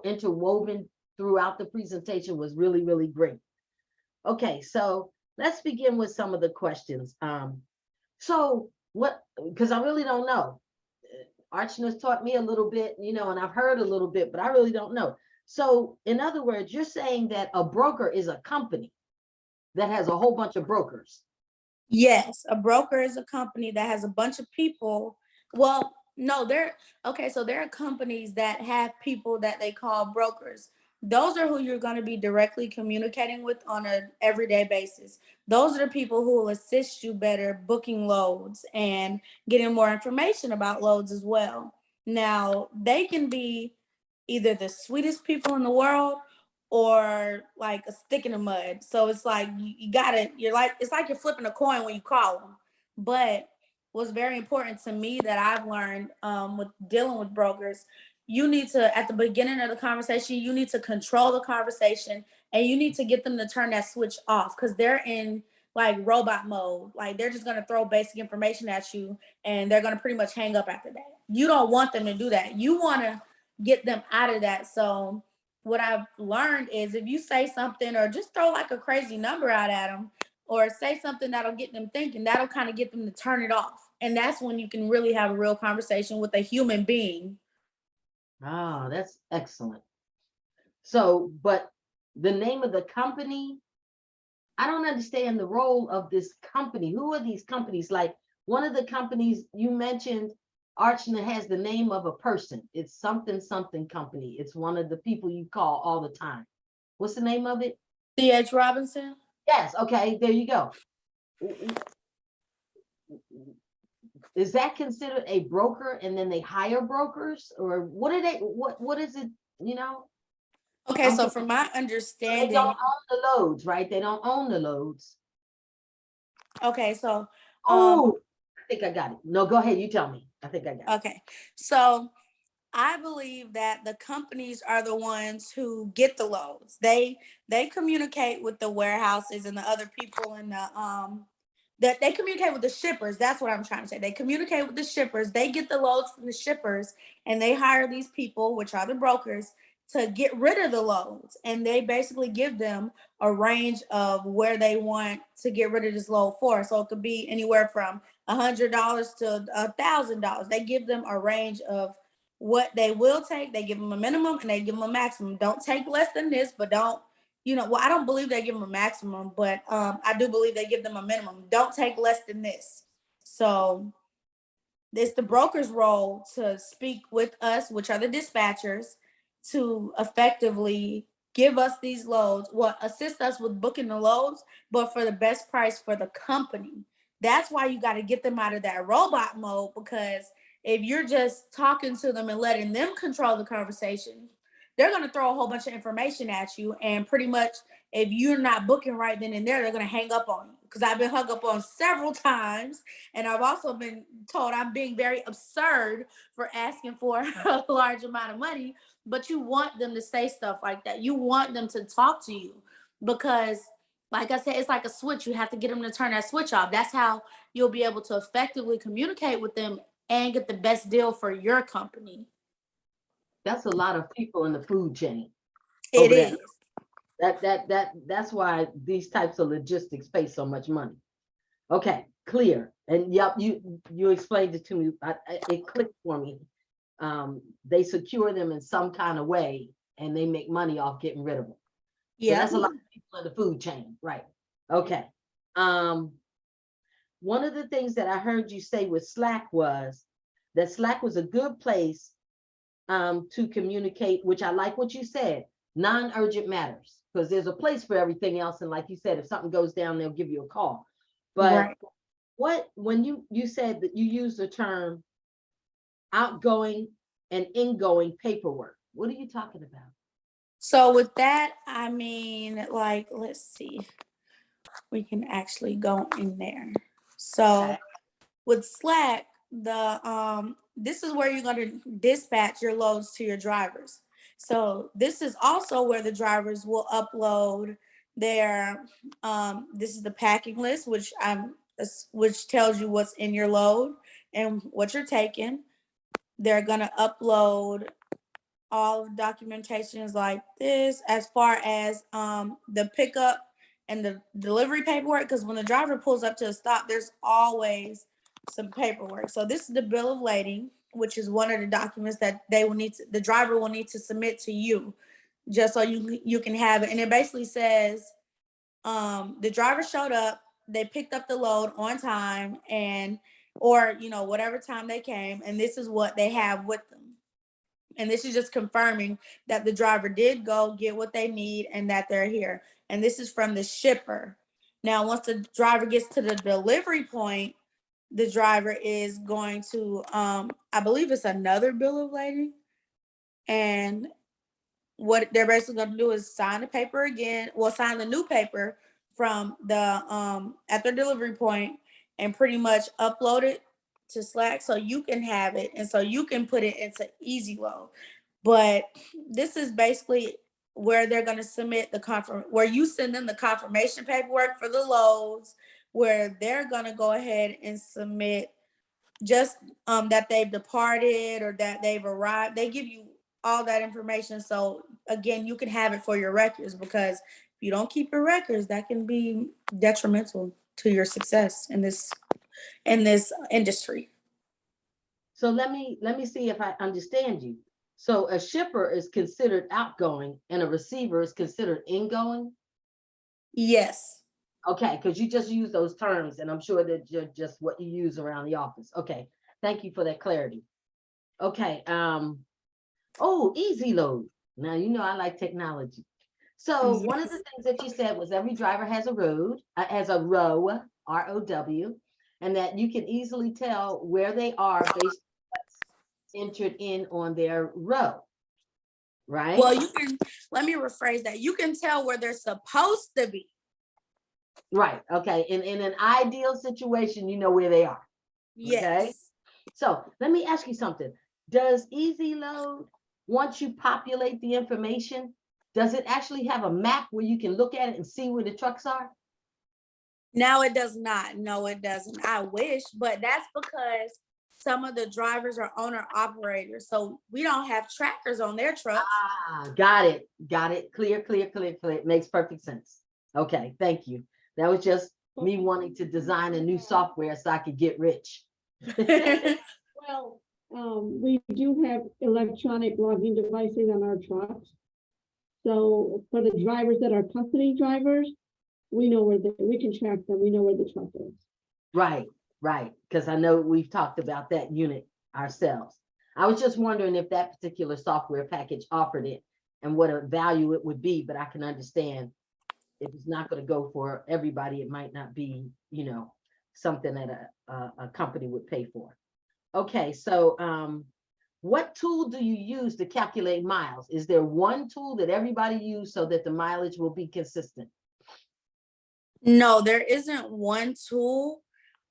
interwoven throughout the presentation was really, really great. Okay, so let's begin with some of the questions. So what, because I really don't know. Archana's taught me a little bit, and I've heard a little bit, but I really don't know. So in other words, you're saying that a broker is a company that has a whole bunch of brokers. Yes, a broker is a company that has a bunch of people. Well, no, so there are companies that have people that they call brokers. Those are who you're going to be directly communicating with on an everyday basis. Those are the people who will assist you better booking loads and getting more information about loads as well. Now, they can be either the sweetest people in the world, or like a stick in the mud. So it's like you gotta, it's like you're flipping a coin when you call them. But what's very important to me that I've learned with dealing with brokers, you need to, at the beginning of the conversation, you need to control the conversation and you need to get them to turn that switch off because they're in like robot mode. Like they're just gonna throw basic information at you and they're gonna pretty much hang up after that. You don't want them to do that. You wanna get them out of that. So what I've learned is if you say something or just throw like a crazy number out at them or say something that'll get them thinking, that'll kind of get them to turn it off. And that's when you can really have a real conversation with a human being. Ah, that's excellent. So, but the name of the company, I don't understand the role of this company. Who are these companies? Like one of the companies you mentioned, Archna, has the name of a person. It's something company. It's one of the people you call all the time. What's the name of it? C.H. Robinson? Yes. Okay. There you go. Is that considered a broker and then they hire brokers or what are they, what is it, you know? Okay, so from my They understanding, don't own the loads, right? They don't own the loads. okay, so Oh, I think I got it. No, go ahead. You tell me. I think I got it. okay. So I believe that the companies are the ones who get the loads. They communicate with the warehouses and the other people in the that they communicate with the shippers. That's what I'm trying to say. They communicate with the shippers. They get the loads from the shippers and they hire these people, which are the brokers, to get rid of the loads. And they basically give them a range of where they want to get rid of this load for. So it could be anywhere from $100 to $1,000. They give them a range of what they will take. They give them a minimum and they give them a maximum. Don't take less than this, but don't, well, I don't believe they give them a maximum, but I do believe they give them a minimum. Don't take less than this. So it's the broker's role to speak with us, which are the dispatchers, to effectively give us these loads, assist us with booking the loads, but for the best price for the company. That's why you got to get them out of that robot mode, because if you're just talking to them and letting them control the conversation, they're going to throw a whole bunch of information at you. And pretty much, if you're not booking right then and there, they're going to hang up on you. Because I've been hung up on several times. And I've also been told I'm being very absurd for asking for a large amount of money. But you want them to say stuff like that. You want them to talk to you because, like I said, it's like a switch. You have to get them to turn that switch off. That's how you'll be able to effectively communicate with them and get the best deal for your company. That's a lot of people in the food chain. It is. That's why these types of logistics pay so much money. Okay, clear. And yep, you explained it to me. It clicked for me. They secure them in some kind of way and they make money off getting rid of them. Yeah. So that's a lot of people in the food chain, right? Okay. One of the things that I heard you say with Slack was that Slack was a good place to communicate, which I like what you said, non-urgent matters, because there's a place for everything else. And like you said, if something goes down, they'll give you a call. But when you said that you used the term outgoing and ingoing paperwork, what are you talking about? So with that, I mean, like, let's see, we can actually go in there. So with Slack, this is where you're going to dispatch your loads to your drivers. So this is also where the drivers will upload their this is the packing list, which tells you what's in your load and what you're taking. They're going to upload all of the documentations like this, as far as the pickup and the delivery paperwork, because when the driver pulls up to a stop, there's always some paperwork. So this is the bill of lading, which is one of the documents that the driver will need to submit to you, just so you can have it. And it basically says the driver showed up, they picked up the load on time, or whatever time they came, and this is what they have with them. And this is just confirming that the driver did go get what they need and that they're here. And this is from the shipper. Now, once the driver gets to the delivery point, the driver is going to, I believe it's another bill of lading. And what they're basically gonna do is sign the paper again, well, sign the new paper from the at their delivery point and pretty much upload it to Slack so you can have it and so you can put it into Easy Load. But this is basically where they're gonna submit where you send them the confirmation paperwork for the loads, where they're gonna go ahead and submit just that they've departed or that they've arrived. They give you all that information. So again, you can have it for your records, because if you don't keep your records, that can be detrimental to your success in this industry. So let me see if I understand you. So a shipper is considered outgoing and a receiver is considered ingoing? Yes. Okay, because you just use those terms and I'm sure that you're just what you use around the office. Okay, thank you for that clarity. Okay, oh, Easy Load. Now, you know, I like technology. So one of the things that you said was every driver has a row, ROW, and that you can easily tell where they are based on what's entered in on their row, right? Well, let me rephrase that. You can tell where they're supposed to be. Right, okay. In an ideal situation, you know where they are. Yes. Okay? So let me ask you something. Does Easy Load, once you populate the information, does it actually have a map where you can look at it and see where the trucks are? No, it does not. No, it doesn't. I wish, but that's because some of the drivers are owner operators. So we don't have trackers on their trucks. Ah, got it. Got it. Clear. It makes perfect sense. Okay, thank you. That was just me wanting to design a new software so I could get rich. Well, we do have electronic logging devices on our trucks. So for the drivers that are company drivers, we know we can track them. We know where the truck is. Right. Because I know we've talked about that unit ourselves. I was just wondering if that particular software package offered it and what a value it would be, but I can understand if it's not going to go for everybody, it might not be, you know, something that a company would pay for. Okay, so what tool do you use to calculate miles? Is there one tool that everybody uses so that the mileage will be consistent? No, there isn't one tool,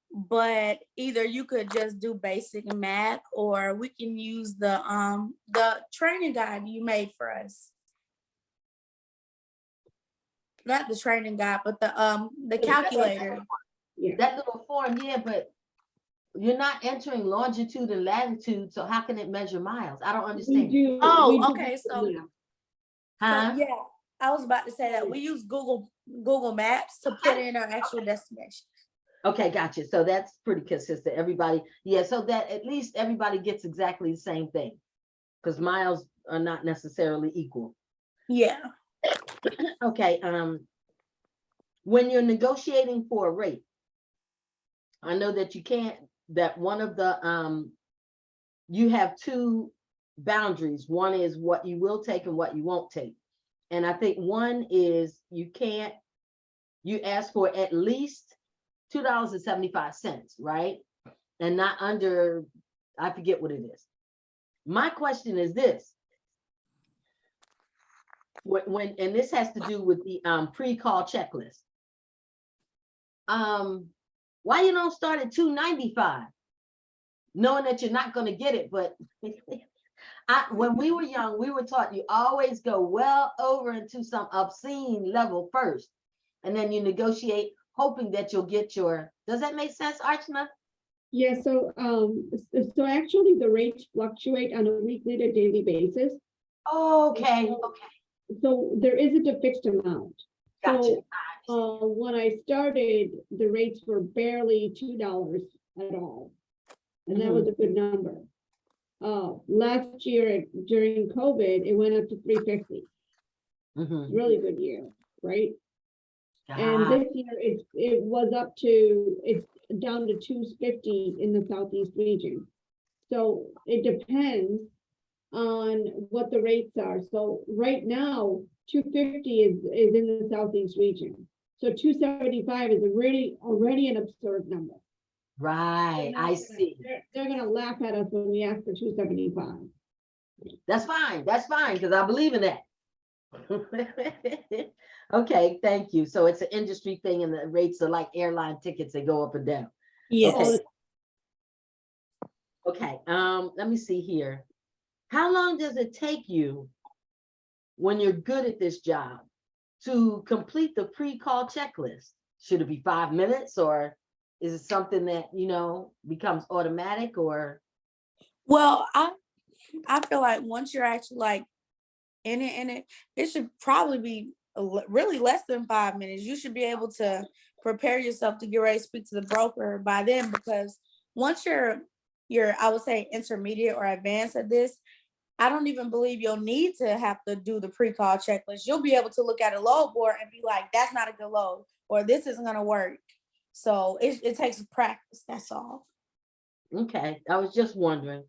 but either you could just do basic math or we can use the training guide you made for us. Not the training guide, but the calculator. That little form, yeah, but you're not entering longitude and latitude, so how can it measure miles? I don't understand. Okay. So Huh? yeah, I was about to say that we use Google Maps to put in our actual destination. Okay, gotcha. So that's pretty consistent. Everybody, yeah, so that at least everybody gets exactly the same thing, because miles are not necessarily equal. Yeah. Okay, when you're negotiating for a rate, I know that you can't, that one of the, you have two boundaries. One is what you will take and what you won't take. And I think one is you ask for at least $2.75, right? And not under, I forget what it is. My question is this. And this has to do with the pre-call checklist. Why you don't start at $2.95, knowing that you're not going to get it? But when we were young, we were taught you always go well over into some obscene level first, and then you negotiate, hoping that you'll get your. Does that make sense, Archana? Yeah. So actually, the rates fluctuate on a weekly to daily basis. Okay. So there isn't a fixed amount. Gotcha. So when I started, the rates were barely $2 at all. And that was a good number. Last year during COVID, it went up to $3.50. Really good year, right? And this year it was up to, it's down to $2.50 in the Southeast region. So it depends on what the rates are. So right now, $2.50 is in the Southeast region. So $2.75 is already an absurd number. Right, I see. They're gonna laugh at us when we ask for $2.75. That's fine, because I believe in that. Okay, thank you. So it's an industry thing and the rates are like airline tickets, they go up and down. Yes. Okay, let me see here. How long does it take you when you're good at this job to complete the pre-call checklist? Should it be 5 minutes or is it something that, becomes automatic or? Well, I feel like once you're actually like in it, it should probably be really less than 5 minutes. You should be able to prepare yourself to get ready to speak to the broker by then, because once you're I would say intermediate or advanced at this, I don't even believe you'll need to have to do the pre-call checklist. You'll be able to look at a load board and be like, that's not a good load, or this isn't gonna work. So it takes practice, that's all. Okay, I was just wondering.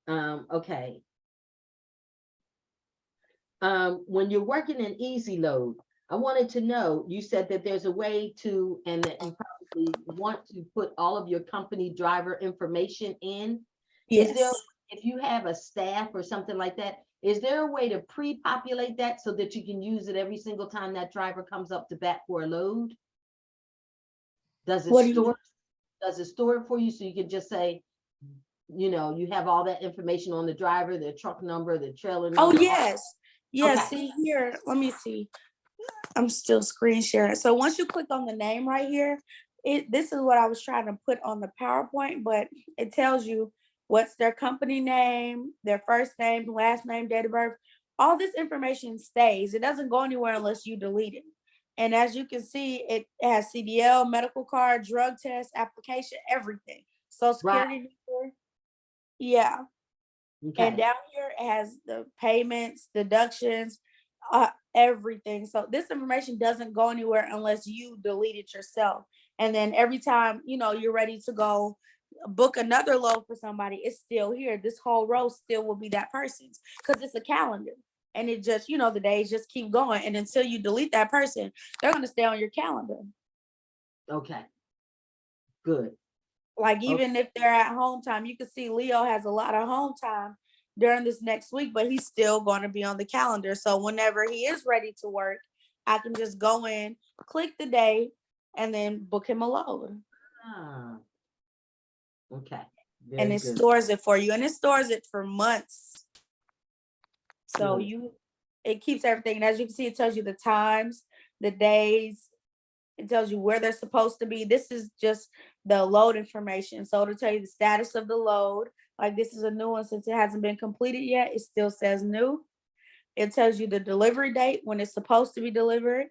Okay. When you're working an easy load, I wanted to know, you said that there's a way to, and that you probably want to put all of your company driver information in. Is there, Yes. if you have a staff or something like that, is there a way to pre-populate that so that you can use it every single time that driver comes up to bat for a load? Does it What do you store, does it store it for you so you can just say, you have all that information on the driver, their truck number, their trailer Oh, number? yes. Yes, Okay. see here, let me see. I'm still screen sharing. So once you click on the name right here, this is what I was trying to put on the PowerPoint, but it tells you what's their company name, their first name, last name, date of birth. All this information stays. It doesn't go anywhere unless you delete it. And as you can see, it has CDL, medical card, drug test, application, everything. Social Right. security number. Yeah. And Okay. down here it has the payments, deductions, everything. So this information doesn't go anywhere unless you delete it yourself. And then every time, you're ready to go book another load for somebody, it's still here. This whole row still will be that person's, because it's a calendar. And it just, the days just keep going. And until you delete that person, they're going to stay on your calendar. Okay. Good. Like even if they're at home time, you can see Leo has a lot of home time during this next week, but he's still going to be on the calendar. So whenever he is ready to work, I can just go in, click the day, and then book him a load. Ah, okay. And Very it good. stores it for you, and it stores it for months. So Good. it keeps everything. And as you can see, it tells you the times, the days. It tells you where they're supposed to be. This is just the load information. So it'll tell you the status of the load. Like this is a new one since it hasn't been completed yet. It still says new. It tells you the delivery date, when it's supposed to be delivered,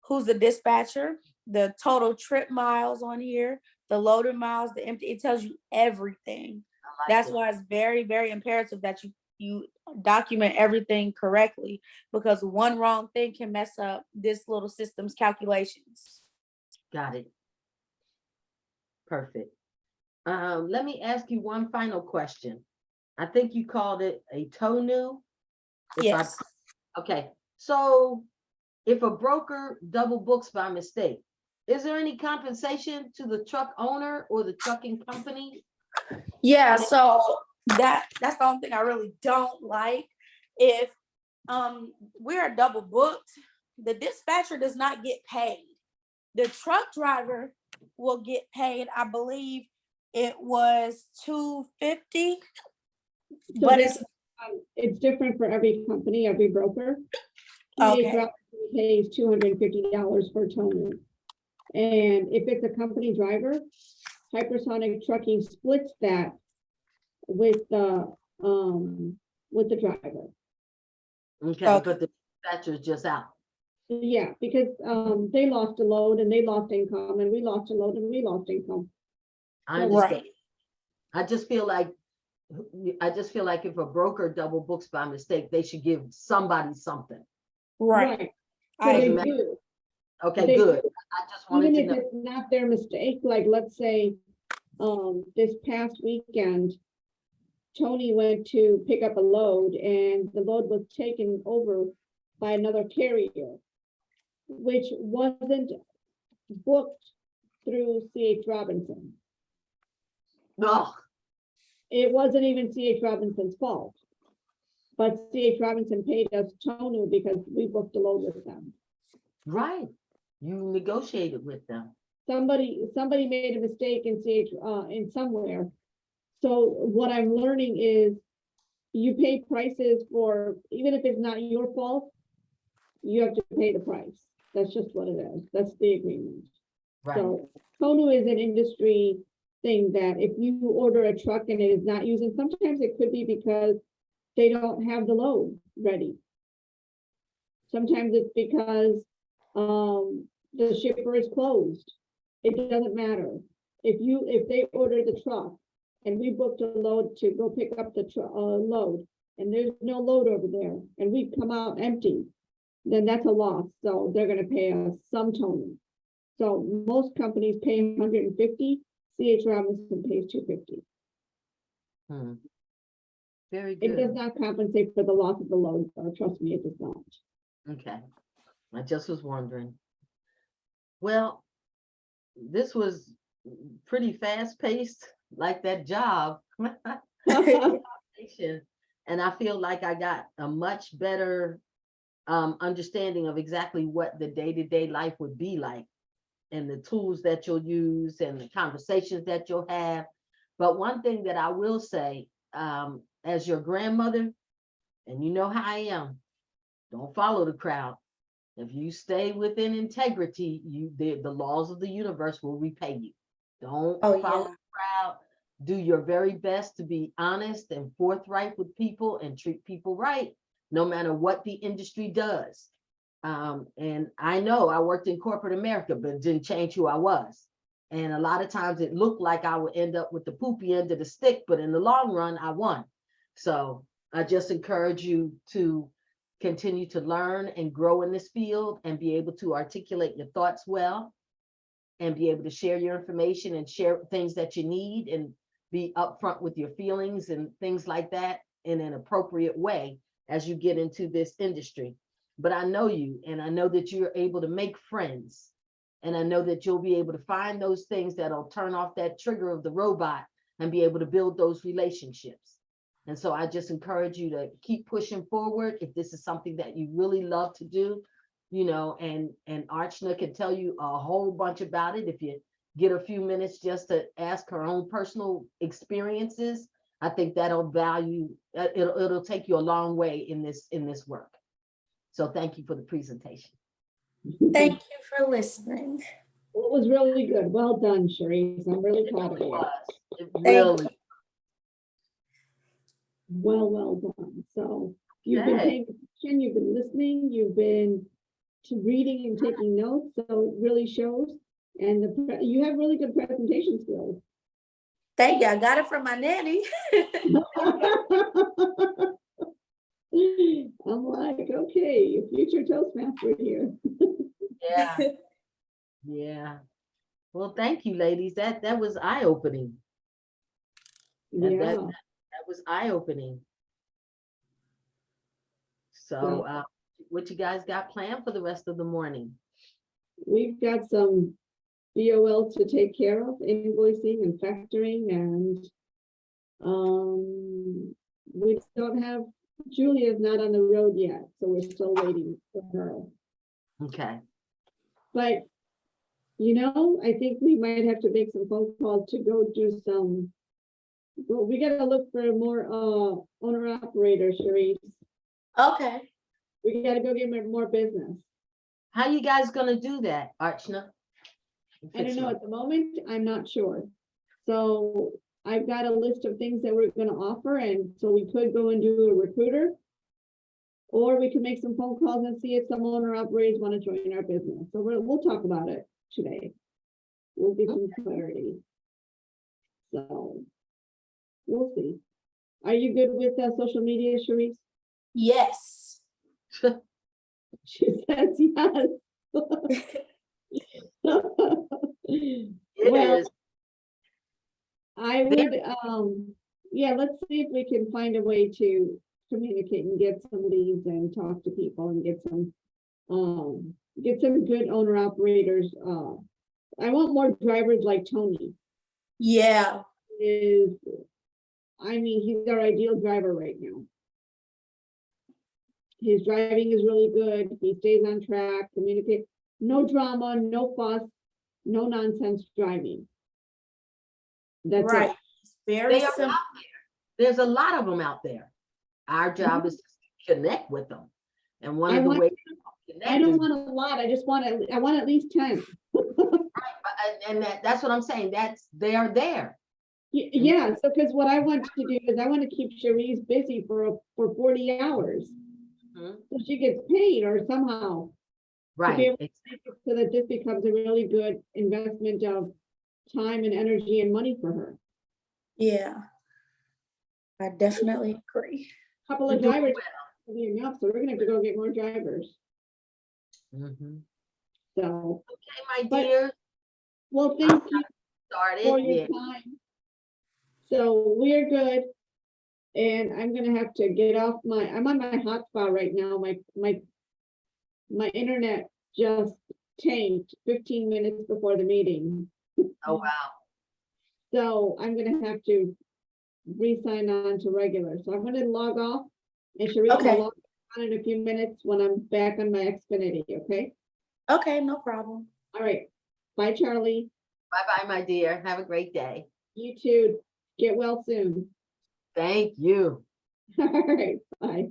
who's the dispatcher, the total trip miles on here, the loaded miles, the empty. It tells you everything. I like That's it. why it's very, very imperative that you document everything correctly, because one wrong thing can mess up this little system's calculations. Got it. Perfect. Let me ask you one final question. I think you called it a TONU. Yes. Okay. So if a broker double books by mistake, is there any compensation to the truck owner or the trucking company? Yeah, so that's the only thing I really don't like. If we're double booked, the dispatcher does not get paid. The truck driver will get paid. I believe it was $250, So but it's different for every company, every broker. okay. Pays $250 for toner. And if it's a company driver, Hypersonic Trucking splits that with the driver. Okay, Okay. but the dispatcher is just out. Yeah, because they lost a load and they lost income, and we lost a load and we lost income. I understand. Right. I just feel like if a broker double books by mistake, they should give somebody something. Right. So I they agree. do. Okay, They good. do. I just wanted Even to if know. it's not their mistake, like let's say this past weekend, Tony went to pick up a load and the load was taken over by another carrier, which wasn't booked through C.H. Robinson. Oh, It wasn't even C.H. Robinson's fault. But C.H. Robinson paid us Tonu because we booked a load with them. Right. You negotiated with them. Somebody made a mistake in CH, in somewhere. So what I'm learning is you pay prices for, even if it's not your fault, you have to pay the price. That's just what it is. That's the agreement. Right. So Tonu is an industry thing that if you order a truck and it is not using, sometimes it could be because they don't have the load ready. Sometimes it's because the shipper is closed. It doesn't matter. If they order the truck and we booked a load to go pick up the load and there's no load over there and we come out empty, then that's a loss. So they're gonna pay us some total. So most companies pay 150, C.H. Robinson pays 250. Hmm. Very It does good. not compensate for the loss of the load, trust me, it does not. Okay. I just was wondering. Well, this was pretty fast paced, like that job. And I feel like I got a much better understanding of exactly what the day-to-day life would be like and the tools that you'll use and the conversations that you'll have. But one thing that I will say, as your grandmother, and you know how I am, don't follow the crowd. If you stay within integrity, the laws of the universe will repay you. Don't follow the crowd. Do your very best to be honest and forthright with people and treat people right, no matter what the industry does. And I know I worked in corporate America, but it didn't change who I was. And a lot of times it looked like I would end up with the poopy end of the stick, but in the long run, I won. So I just encourage you to continue to learn and grow in this field and be able to articulate your thoughts well and be able to share your information and share things that you need and be upfront with your feelings and things like that in an appropriate way as you get into this industry. But I know you, and I know that you're able to make friends, and I know that you'll be able to find those things that'll turn off that trigger of the robot and be able to build those relationships. And so I just encourage you to keep pushing forward if this is something that you really love to do, you know, and Archana can tell you a whole bunch about it. If you get a few minutes just to ask her own personal experiences, I think that'll it'll take you a long way in this work. So thank you for the presentation. Thank you for listening. It was really good. Well done, Cherise. I'm really proud of you. It Thank really, Well done. So you've been paying attention, you've been listening, you've been reading and taking notes. So it really shows. And you have really good presentation skills. Thank you. I got it from my nanny. I'm like, okay, future Toastmaster here. yeah. Yeah. Well, thank you, ladies. That was eye-opening. Yeah. That was eye-opening. So what you guys got planned for the rest of the morning? We've got some BOL to take care of, invoicing and factoring, and we don't have, Julia's not on the road yet, so we're still waiting for her. Okay. But, you know, I think we might have to make some phone calls to go do some, well, we gotta look for more owner-operators, Cherise. Okay. We gotta go get more business. How you guys gonna do that, Archana? I don't know, at the moment, I'm not sure. So I've got a list of things that we're gonna offer, and so we could go and do a recruiter. Or we could make some phone calls and see if some owner operators want to join our business. So we'll talk about it today. We'll get some clarity. So we'll see. Are you good with social media, Cherise? Yes. She says yes. Well, is. I would, yeah, let's see if we can find a way to communicate and get some leads and talk to people and get some good owner operators. I want more drivers like Tony. Yeah. I mean, he's our ideal driver right now. His driving is really good. He stays on track, communicate, no drama, no fuss, no nonsense driving. That's Right. it. It's very They are simple. out there. There's a lot of them out there. Our job is to connect with them. And one I of the want- ways to I connect don't is, want a lot. I just want I want at least 10. and that's what I'm saying. They are there. Yeah, so because what I want to do is I want to keep Cherise busy for 40 hours. Mhm. So she gets paid or somehow, Right. able so that this becomes a really good investment of time and energy and money for her. Yeah. I definitely agree. Couple You of do drivers well. will be enough, so we're gonna have to go get more drivers. Mhm. So, Okay, my But- dear, well, thank you for started. your Yeah. time. So we're good. And I'm gonna have to get off I'm on my hotspot right now. My internet just tanked 15 minutes before the meeting. Oh, wow. So I'm gonna have to re-sign on to regular. So I'm gonna log off and Sharice Okay. will log on in a few minutes when I'm back on my Xfinity, okay? Okay, no problem. All right. Bye, Charlie. Bye-bye, my dear. Have a great day. You too. Get well soon. Thank you. All right, bye.